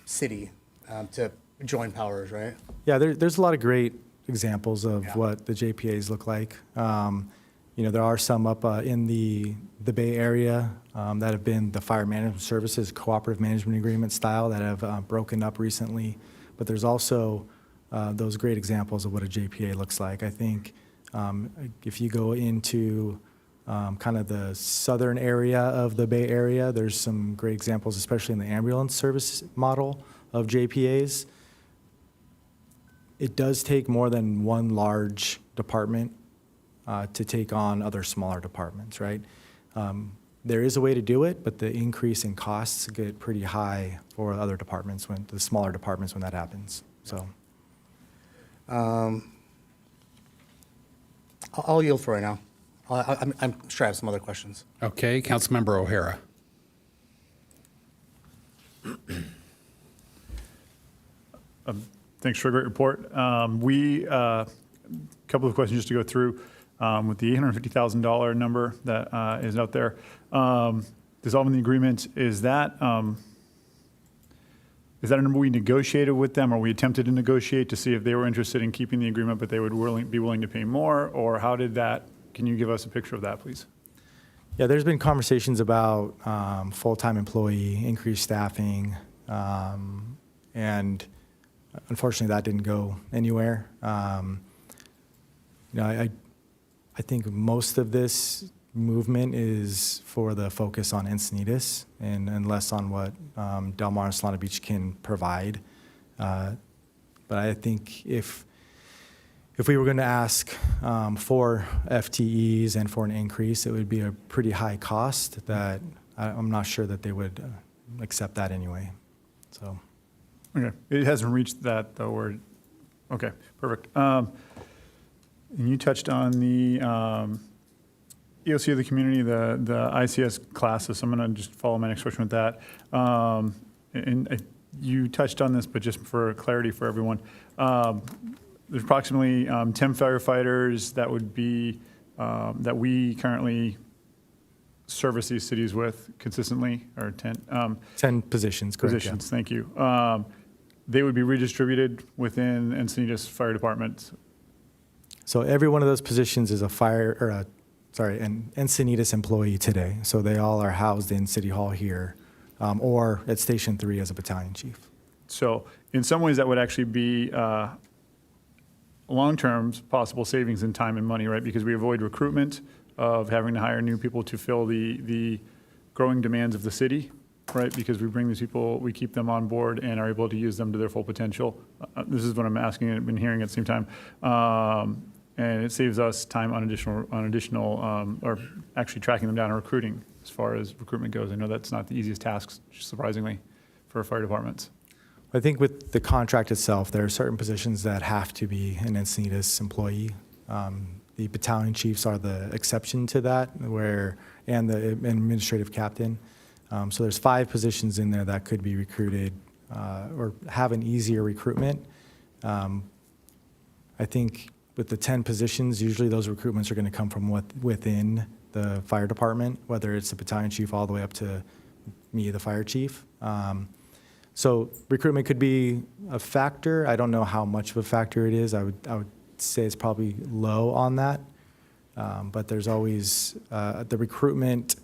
city to join powers, right? Yeah, there's a lot of great examples of what the JPAs look like. There are some up in the Bay Area that have been the fire management services cooperative management agreement style that have broken up recently. But there's also those great examples of what a JPA looks like. I think if you go into kind of the southern area of the Bay Area, there's some great examples, especially in the ambulance service model of JPAs. It does take more than one large department to take on other smaller departments, right? There is a way to do it, but the increase in costs get pretty high for other departments, the smaller departments when that happens. So, I'll yield for right now. I'm sure I have some other questions. Okay, Councilmember O'Hara. Thanks for a great report. A couple of questions just to go through with the $850,000 number that is out there. Dissolving the agreement, is that a number we negotiated with them, or we attempted to negotiate to see if they were interested in keeping the agreement, but they would be willing to pay more, or how did that? Can you give us a picture of that, please? yeah, there's been conversations about full-time employee, increased staffing, and unfortunately that didn't go anywhere. I think most of this movement is for the focus on Encinitas and less on what Del Mar and Solana Beach can provide. But I think if we were going to ask for FTEs and for an increase, it would be a pretty high cost that I'm not sure that they would accept that anyway. So, Okay, it hasn't reached that though. Okay, perfect. And you touched on the EOC of the community, the ICS classes. So I'm going to just follow my next question with that. You touched on this, but just for clarity for everyone, there's approximately 10 firefighters that would be, that we currently service these cities with consistently, or 10? 10 positions, correct. yeah. Positions, thank you. They would be redistributed within Encinitas Fire Department. So every one of those positions is an Encinitas employee today. So they all are housed in City Hall here, or at Station 3 as a battalion chief. So in some ways, that would actually be long-term possible savings in time and money, right? Because we avoid recruitment of having to hire new people to fill the growing demands of the city, right? Because we bring these people, we keep them on board and are able to use them to their full potential. This is what I'm asking and been hearing at the same time. And it saves us time on additional, or actually tracking them down and recruiting as far as recruitment goes. I know that's not the easiest task, surprisingly, for fire departments. I think with the contract itself, there are certain positions that have to be an Encinitas employee. The battalion chiefs are the exception to that, and the administrative captain. So there's 5 positions in there that could be recruited or have an easier recruitment. I think with the 10 positions, usually those recruitments are going to come from within the fire department, whether it's the battalion chief all the way up to me, the fire chief. So recruitment could be a factor. I don't know how much of a factor it is. I would say it's probably low on that. But there's always the recruitment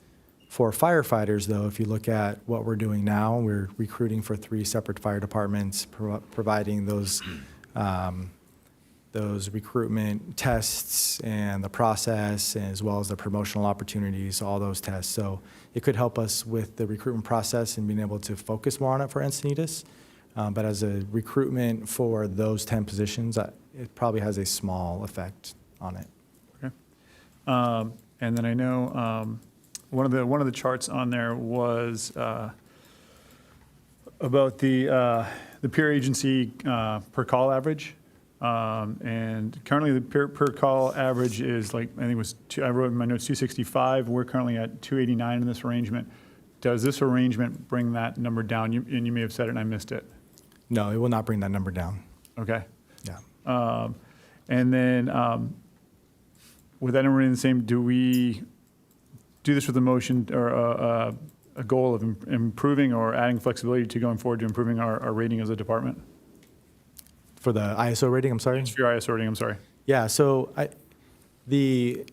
for firefighters, though. If you look at what we're doing now, we're recruiting for 3 separate fire departments, providing those recruitment tests and the process, as well as the promotional opportunities, all those tests. So it could help us with the recruitment process and being able to focus more on it for Encinitas. But as a recruitment for those 10 positions, it probably has a small effect on it. Okay. And then I know one of the charts on there was about the peer agency per call average. And currently the per call average is like, I think it was, I wrote in my notes 265. We're currently at 289 in this arrangement. Does this arrangement bring that number down? And you may have said it and I missed it. No, it will not bring that number down. Okay. Yeah. And then with that number remaining the same, do we do this with a motion or a goal of improving or adding flexibility to going forward to improving our rating as a department? For the ISO rating, I'm sorry? For your ISO rating, I'm sorry. Yeah, so the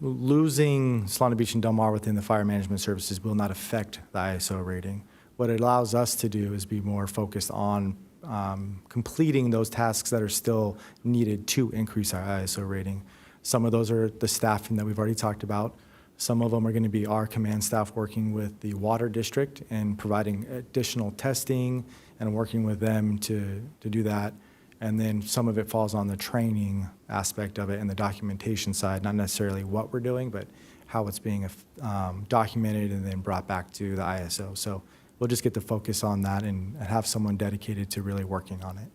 losing Solana Beach and Del Mar within the fire management services will not affect the ISO rating. What it allows us to do is be more focused on completing those tasks that are still needed to increase our ISO rating. Some of those are the staffing that we've already talked about. Some of them are going to be our command staff working with the water district and providing additional testing and working with them to do that. And then some of it falls on the training aspect of it and the documentation side, not necessarily what we're doing, but how it's being documented and then brought back to the ISO. So we'll just get to focus on that and have someone dedicated to really working on it.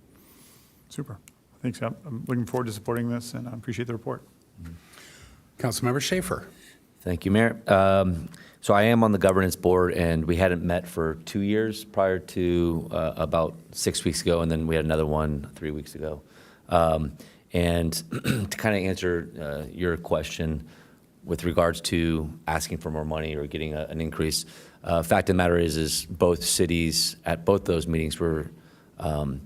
Super. Thanks. I'm looking forward to supporting this and I appreciate the report. Councilmember Schaefer. Thank you, Mayor. So I am on the governance board, and we hadn't met for 2 years prior to about 6 weeks ago, and then we had another one 3 weeks ago. And to kind of answer your question with regards to asking for more money or getting an increase, fact of the matter is both cities at both those meetings were, I'm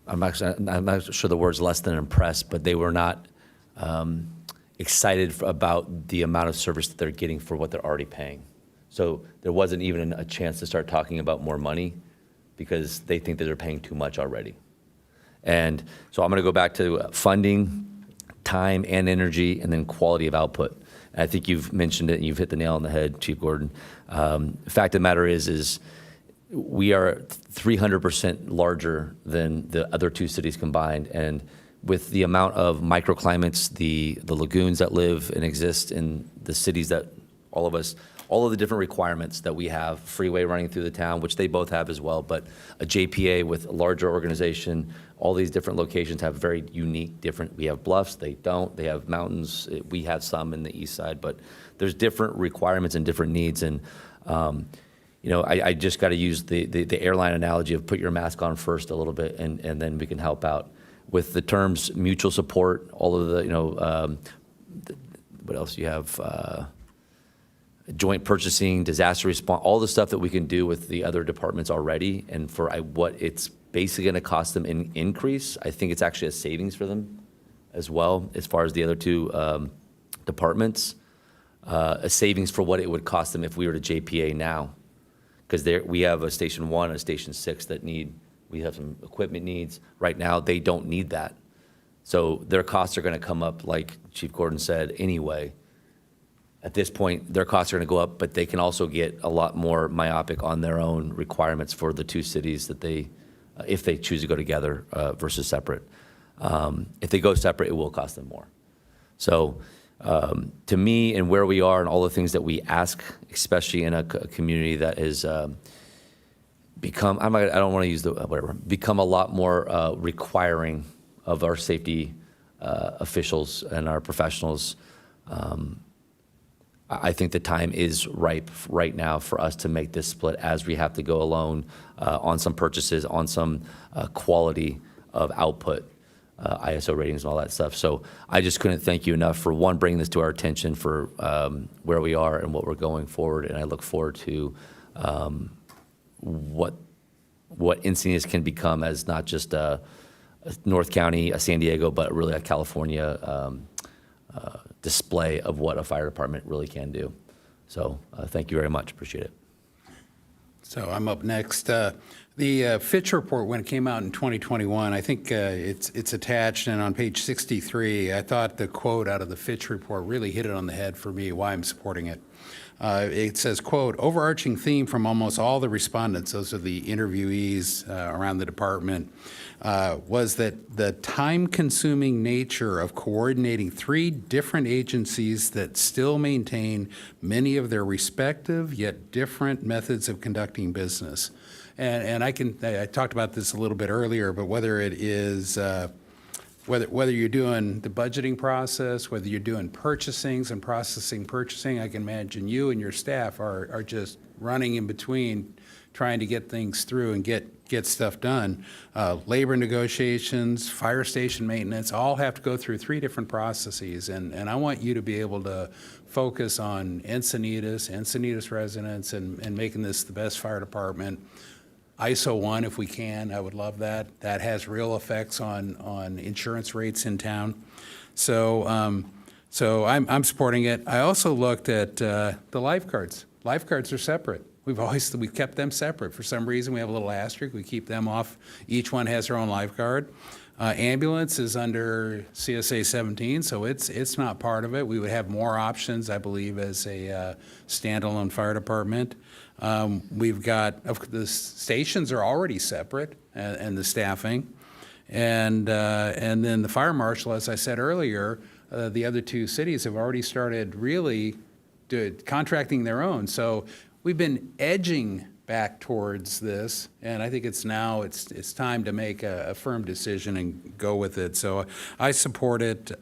not sure the word's less than impressed, but they were not excited about the amount of service that they're getting for what they're already paying. So there wasn't even a chance to start talking about more money because they think that they're paying too much already. And so I'm going to go back to funding, time and energy, and then quality of output. And I think you've mentioned it and you've hit the nail on the head, Chief Gordon. Fact of the matter is we are 300% larger than the other 2 cities combined. And with the amount of microclimates, the lagoons that live and exist in the cities that all of us all of the different requirements that we have, freeway running through the town, which they both have as well, but a JPA with a larger organization, all these different locations have very unique, different, we have bluffs, they don't, they have mountains, we have some in the east side, but there's different requirements and different needs, and I just got to use the airline analogy of put your mask on first a little bit, and then we can help out. With the terms mutual support, all of the, what else you have? Joint purchasing, disaster response, all the stuff that we can do with the other departments already, and for what it's basically going to cost them in increase, I think it's actually a savings for them as well, as far as the other two departments. A savings for what it would cost them if we were to JPA now. Because we have a Station 1 and a Station 6 that we have some equipment needs. Right now, they don't need that. So their costs are going to come up, like Chief Gordon said, anyway. At this point, their costs are going to go up, but they can also get a lot more myopic on their own requirements for the two cities that they, if they choose to go together versus separate. If they go separate, it will cost them more. So to me, and where we are and all the things that we ask, especially in a community that has become, I don't want to use the, whatever, become a lot more requiring of our safety officials and our professionals. I think the time is ripe right now for us to make this split, as we have to go alone on some purchases, on some quality of output, ISO ratings and all that stuff. So I just couldn't thank you enough for, one, bringing this to our attention for where we are and what we're going forward. And I look forward to what Encinitas can become as not just a North County, a San Diego, but really a California display of what a fire department really can do. So thank you very much. Appreciate it. So I'm up next. The Fitch report, when it came out in 2021, I think it's attached, and on page 63, I thought the quote out of the Fitch report really hit it on the head for me, why I'm supporting it. It says, quote, overarching theme from almost all the respondents, those are the interviewees around the department, was that the time-consuming nature of coordinating 3 different agencies that still maintain many of their respective yet different methods of conducting business. And I talked about this a little bit earlier, but whether it is whether you're doing the budgeting process, whether you're doing purchasings and processing purchasing, I can imagine you and your staff are just running in between, trying to get things through and get stuff done. Labor negotiations, fire station maintenance, all have to go through 3 different processes. And I want you to be able to focus on Encinitas residents, and making this the best fire department. ISO 1, if we can, I would love that. That has real effects on insurance rates in town. So I'm supporting it. I also looked at the lifeguards. Lifeguards are separate. We've kept them separate. For some reason, we have a little asterisk. We keep them off. Each one has their own lifeguard. Ambulance is under CSA 17, so it's not part of it. We would have more options, I believe, as a standalone fire department. We've got, the stations are already separate, and the staffing. And then the fire marshal, as I said earlier, the other 2 cities have already started really contracting their own. So we've been edging back towards this, and I think it's time to make a firm decision and go with it. So I support it.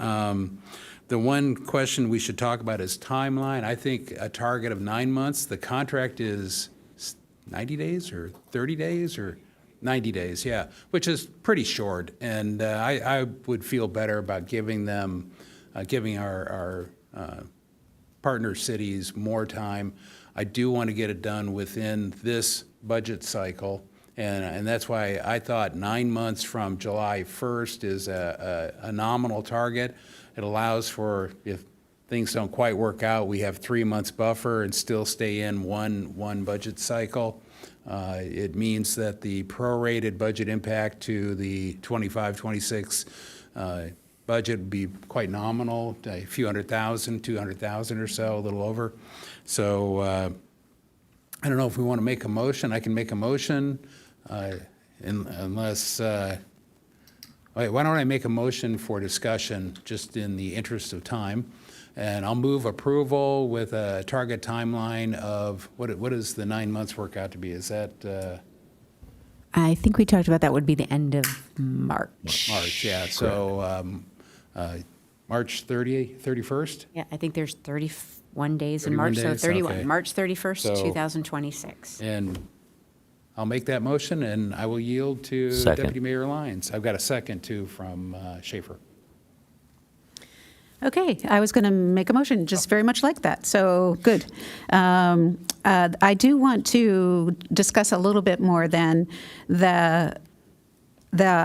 The one question we should talk about is timeline. I think a target of 9 months. The contract is 90 days or 30 days or 90 days, yeah, which is pretty short. And I would feel better about giving our partner cities more time. I do want to get it done within this budget cycle. And that's why I thought 9 months from July 1st is a nominal target. It allows for, if things don't quite work out, we have 3 months buffer and still stay in one budget cycle. It means that the prorated budget impact to the 25-26 budget would be quite nominal, a few $100,000, $200,000 or so, a little over. So I don't know if we want to make a motion. I can make a motion unless right, why don't I make a motion for discussion, just in the interest of time? And I'll move approval with a target timeline of, what does the 9 months work out to be? Is that I think we talked about that would be the end of March. March? Yeah, so March 31st? Yeah, I think there's 31 days in 31 March, so days? 31, Okay. March 31st, So- 2026. And I'll make that motion, and I will yield to Second. Deputy Mayor Lyons. I've got a second, too, from Schaefer. Okay, I was going to make a motion just very much like that, so good. I do want to discuss a little bit more than the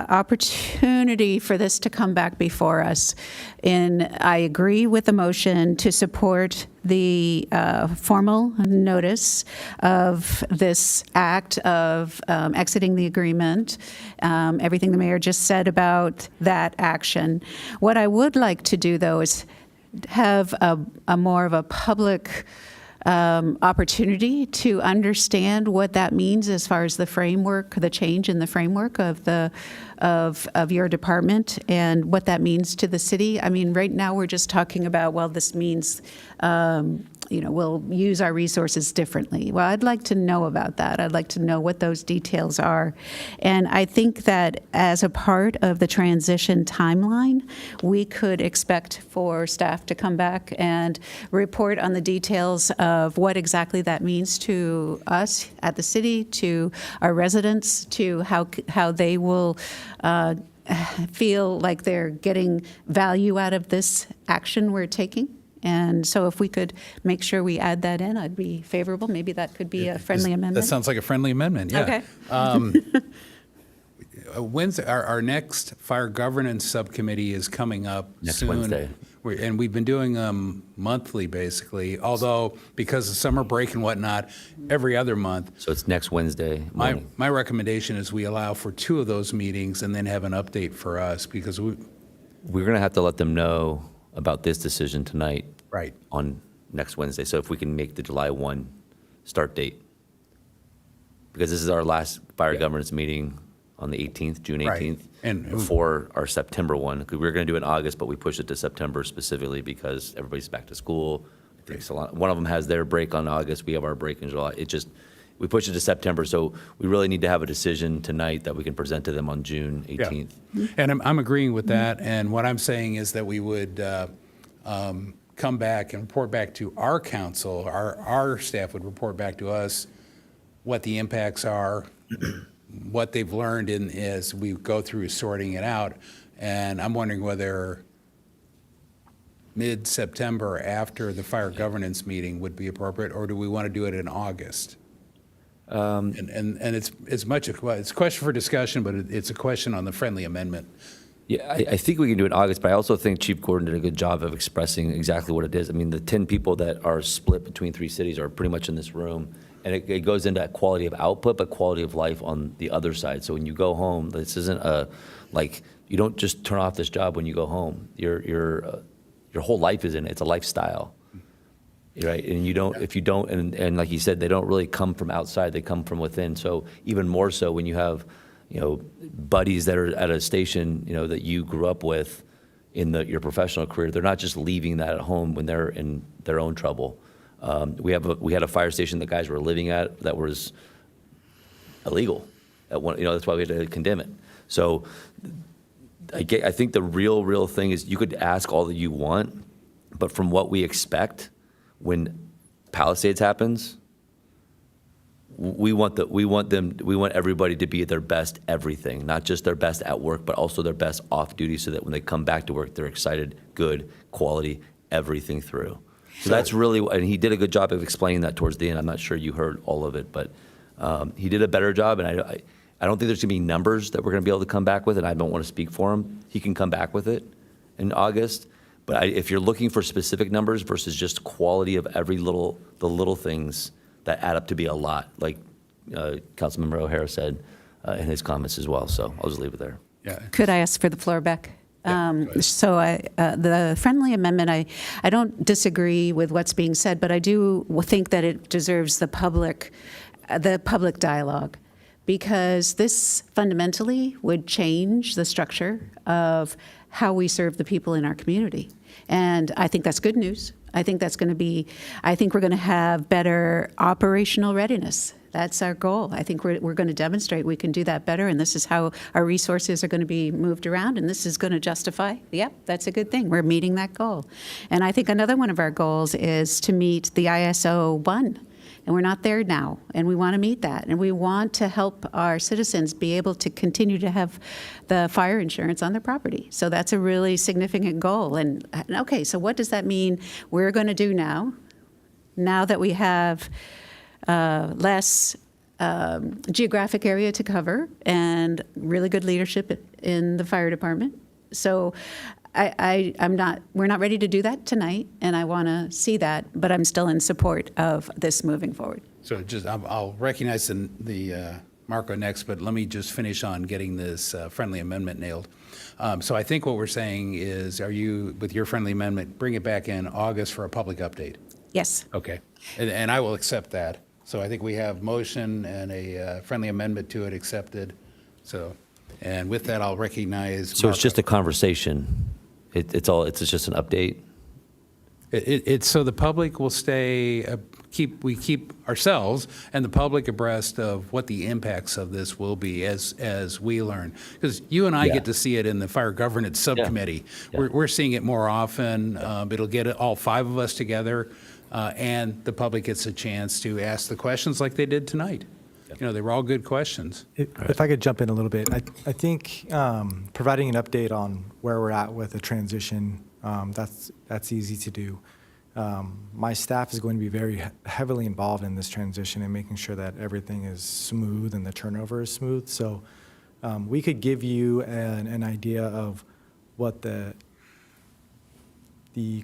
opportunity for this to come back before us. And I agree with the motion to support the formal notice of this act of exiting the agreement, everything the mayor just said about that action. What I would like to do, though, is have a more of a public opportunity to understand what that means as far as the framework, the change in the framework of your department and what that means to the city. I mean, right now we're just talking about, well, this means, we'll use our resources differently. Well, I'd like to know about that. I'd like to know what those details are. And I think that as a part of the transition timeline, we could expect for staff to come back and report on the details of what exactly that means to us at the city, to our residents, to how they will feel like they're getting value out of this action we're taking. And so if we could make sure we add that in, I'd be favorable. Maybe that could be a friendly amendment. That sounds like a friendly amendment, yeah. Okay. When's our next fire governance subcommittee is coming up Next soon. Wednesday. And we've been doing them monthly, basically, although because of summer break and whatnot, every other month. So it's next Wednesday morning. My recommendation is we allow for 2 of those meetings and then have an update for us, because We're going to have to let them know about this decision tonight. Right. On next Wednesday. So if we can make the July 1 start date. Because this is our last fire governance meeting on the 18th, June 18th. Right. And- before our September one. 'Cause we were going to do it in August, but we pushed it to September specifically because everybody's back to school. I think one of them has their break on August. We have our break in July. We pushed it to September. So we really need to have a decision tonight that we can present to them on June 18th. Yeah. And I'm agreeing with that, and what I'm saying is that we would come back and report back to our council, our staff would report back to us what the impacts are, what they've learned as we go through sorting it out, and I'm wondering whether mid-September after the fire governance meeting would be appropriate, or do we want to do it in August? And it's a question for discussion, but it's a question on the friendly amendment. Yeah, I think we can do it in August, but I also think Chief Gordon did a good job of expressing exactly what it is. I mean, the 10 people that are split between 3 cities are pretty much in this room, and it goes into quality of output, but quality of life on the other side. So when you go home, this isn't you don't just turn off this job when you go home. Your whole life is in it. It's a lifestyle, right? And if you don't, and like you said, they don't really come from outside, they come from within. So even more so when you have buddies that are at a station, that you grew up with in your professional career, they're not just leaving that at home when they're in their own trouble. We had a fire station that guys were living at that was illegal. That's why we had to condemn it. So I think the real thing is you could ask all that you want, but from what we expect when Palisades happens, we want everybody to be at their best everything, not just their best at work, but also their best off duty, so that when they come back to work, they're excited, good, quality, everything through. So that's really, and he did a good job of explaining that towards the end. I'm not sure you heard all of it, but he did a better job, and I don't think there's going to be numbers that we're going to be able to come back with, and I don't want to speak for him. He can come back with it in August, but if you're looking for specific numbers versus just quality of the little things that add up to be a lot, like Councilmember O'Hara said in his comments as well. So I'll just leave it there. Yeah. Could I ask for the floor back? Yeah, go ahead. So the friendly amendment, I don't disagree with what's being said, but I do think that it deserves the public dialogue, because this fundamentally would change the structure of how we serve the people in our community. And I think that's good news. I think we're going to have better operational readiness. That's our goal. I think we're going to demonstrate we can do that better, and this is how our resources are going to be moved around, and this is going to justify, yep, that's a good thing. We're meeting that goal. And I think another one of our goals is to meet the ISO 1. And we're not there now, and we want to meet that. And we want to help our citizens be able to continue to have the fire insurance on their property. So that's a really significant goal. And okay, so what does that mean we're going to do now that we have less geographic area to cover and really good leadership in the fire department? So we're not ready to do that tonight, and I want to see that, but I'm still in support of this moving forward. So I'll recognize the Marco next, but let me just finish on getting this friendly amendment nailed. So I think what we're saying is, are you, with your friendly amendment, bring it back in August for a public update? Yes. Okay, and I will accept that. So I think we have motion and a friendly amendment to it accepted. So, and with that, I'll recognize So it's just a Marco. conversation. It's just an update. It's so the public will stay, we keep ourselves and the public abreast of what the impacts of this will be as we learn. Because you and I Yeah. get to see it in the fire governance subcommittee. Yeah. We're seeing it more often. It'll get all 5 of us together, and the public gets a chance to ask the questions like they did tonight. You know, they were all good questions. If I could jump in a little bit, I think providing an update on where we're at with the transition, that's easy to do. My staff is going to be very heavily involved in this transition and making sure that everything is smooth and the turnover is smooth. So we could give you an idea of what the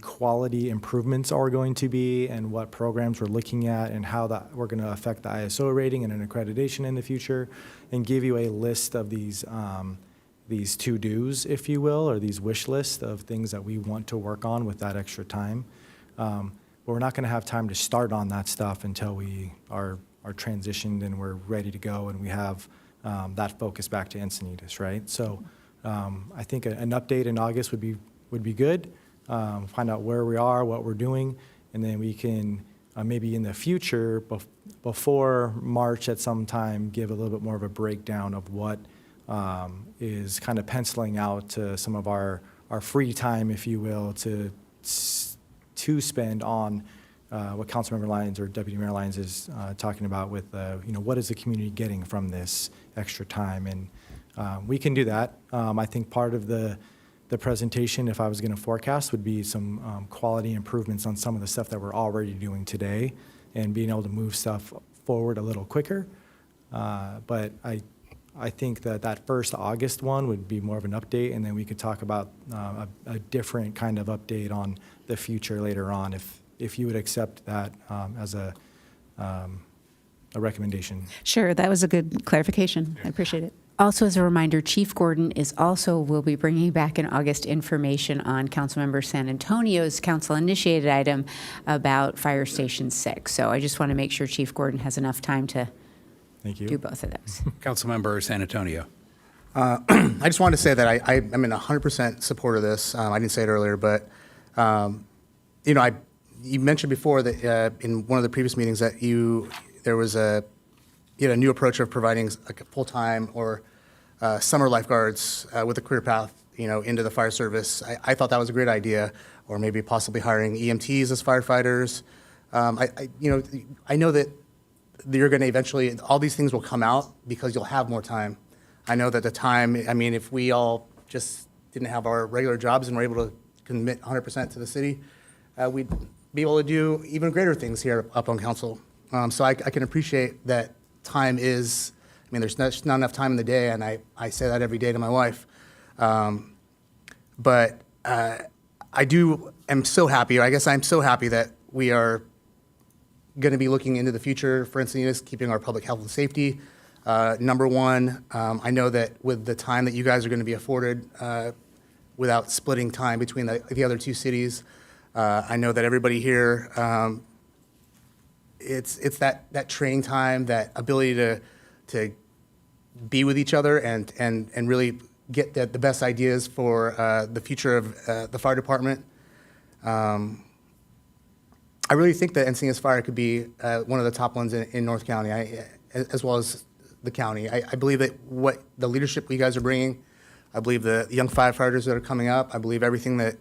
quality improvements are going to be and what programs we're looking at and how that we're going to affect the ISO rating and an accreditation in the future, and give you a list of these to-dos, if you will, or these wish lists of things that we want to work on with that extra time. But we're not going to have time to start on that stuff until we are transitioned and we're ready to go and we have that focus back to Encinitas, right? So I think an update in August would be good. Find out where we are, what we're doing, and then we can maybe in the future, before March at some time, give a little bit more of a breakdown of what is kind of penciling out to some of our free time, if you will, to spend on what Councilmember Lyons or Deputy Mayor Lyons is talking about with, what is the community getting from this extra time? And we can do that. I think part of the presentation, if I was going to forecast, would be some quality improvements on some of the stuff that we're already doing today and being able to move stuff forward a little quicker. But I think that first August one would be more of an update, and then we could talk about a different kind of update on the future later on, if you would accept that as a recommendation. Sure, that was a good clarification. I appreciate it. Also, as a reminder, Chief Gordon will be bringing back in August information on Councilmember San Antonio's council-initiated item about Fire Station 6. So I just want to make sure Chief Gordon has enough time to Thank you. do both of those. Councilmember San Antonio. I just wanted to say that I'm in 100% support of this. I didn't say it earlier, but, you mentioned before that in one of the previous meetings that there was a new approach of providing like a full-time or summer lifeguards with a career path, into the fire service. I thought that was a great idea, or maybe possibly hiring EMTs as firefighters. I know that you're going to eventually, all these things will come out because you'll have more time. I know that the time, if we all just didn't have our regular jobs and were able to commit 100% to the city, we'd be able to do even greater things here up on council. So I can appreciate that time is, there's not enough time in the day, and I say that every day to my wife. But I'm so happy, or I guess I'm so happy that we are going to be looking into the future for Encinitas, keeping our public health and safety number one. I know that with the time that you guys are going to be afforded without splitting time between the other two cities, I know that everybody here, it's that training time, that ability to be with each other and really get the best ideas for the future of the fire department. I really think that Encinitas Fire could be one of the top ones in North County, as well as the county. I believe that what the leadership you guys are bringing, I believe the young firefighters that are coming up, I believe everything that,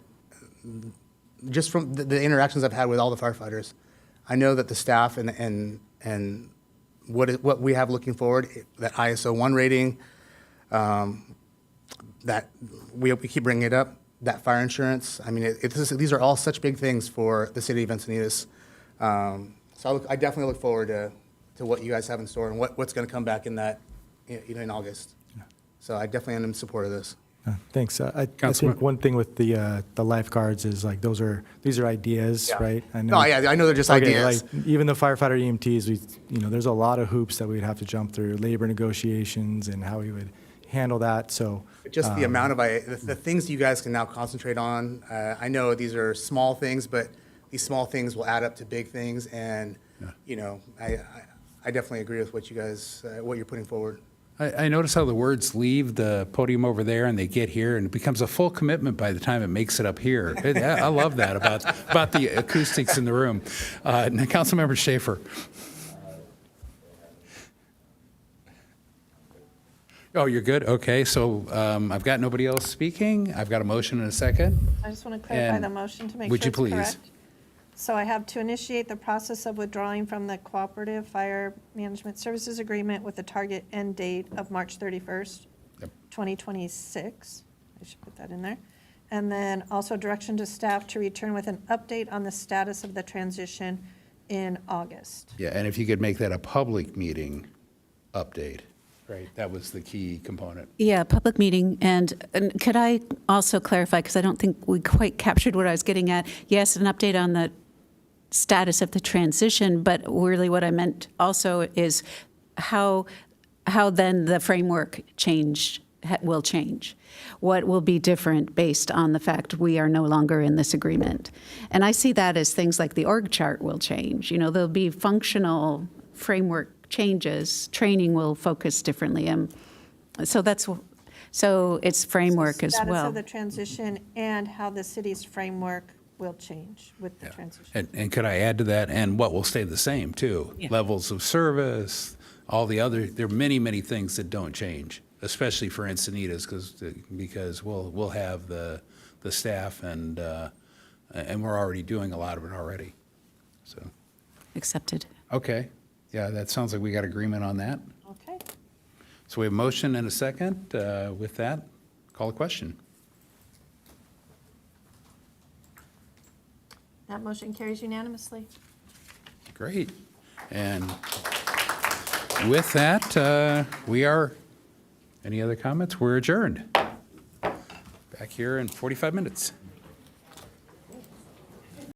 just from the interactions I've had with all the firefighters, I know that the staff and what we have looking forward, that ISO 1 rating, that we keep bringing it up, that fire insurance. I mean, these are all such big things for the city of Encinitas. So I definitely look forward to what you guys have in store and what's going to come back in that, in August. So I definitely am in support of this. Thanks. I Councilman- think one thing with the lifeguards is like these are ideas, Yeah. right? I No, yeah, I know they're just Okay, ideas. like, even the firefighter EMTs, there's a lot of hoops that we'd have to jump through, labor negotiations and how we would handle that. So Just the amount of, the things you guys can now concentrate on. I know these are small things, but these small things will add up to big things. And, I definitely agree with what you guys, what you're putting forward. I notice how the words leave the podium over there and they get here, and it becomes a full commitment by the time it makes it up here. I love that about the acoustics in the room. Now, Councilmember Schaefer. Oh, you're good? Okay, so I've got nobody else speaking. I've got a motion and a second. I just want to clarify And the motion to make would sure you it's please? correct. So I have to initiate the process of withdrawing from the Cooperative Fire Management Services Agreement with a target end date of March 31st, Yep. 2026. I should put that in there. And then also direction to staff to return with an update on the status of the transition in August. Yeah, and if you could make that a public meeting update, right? That was the key component. Yeah, public meeting. And could I also clarify, because I don't think we quite captured what I was getting at. Yes, an update on the status of the transition, but really what I meant also is how then the framework will change. What will be different based on the fact we are no longer in this agreement. And I see that as things like the org chart will change. There'll be functional framework changes. Training will focus differently. So it's framework as Status well. of the transition and how the city's framework will change with the transition. And could I add to that, and what will stay the same, too? Yeah. Levels of service, all the other, there are many, many things that don't change, especially for Encinitas, because we'll have the staff, and we're already doing a lot of it already. So, Accepted. okay. Yeah, that sounds like we got agreement on that. Okay. So we have a motion and a second. With that, call a question. That motion carries unanimously. Great. And with that, we are, any other comments? We're adjourned. Back here in 45 minutes.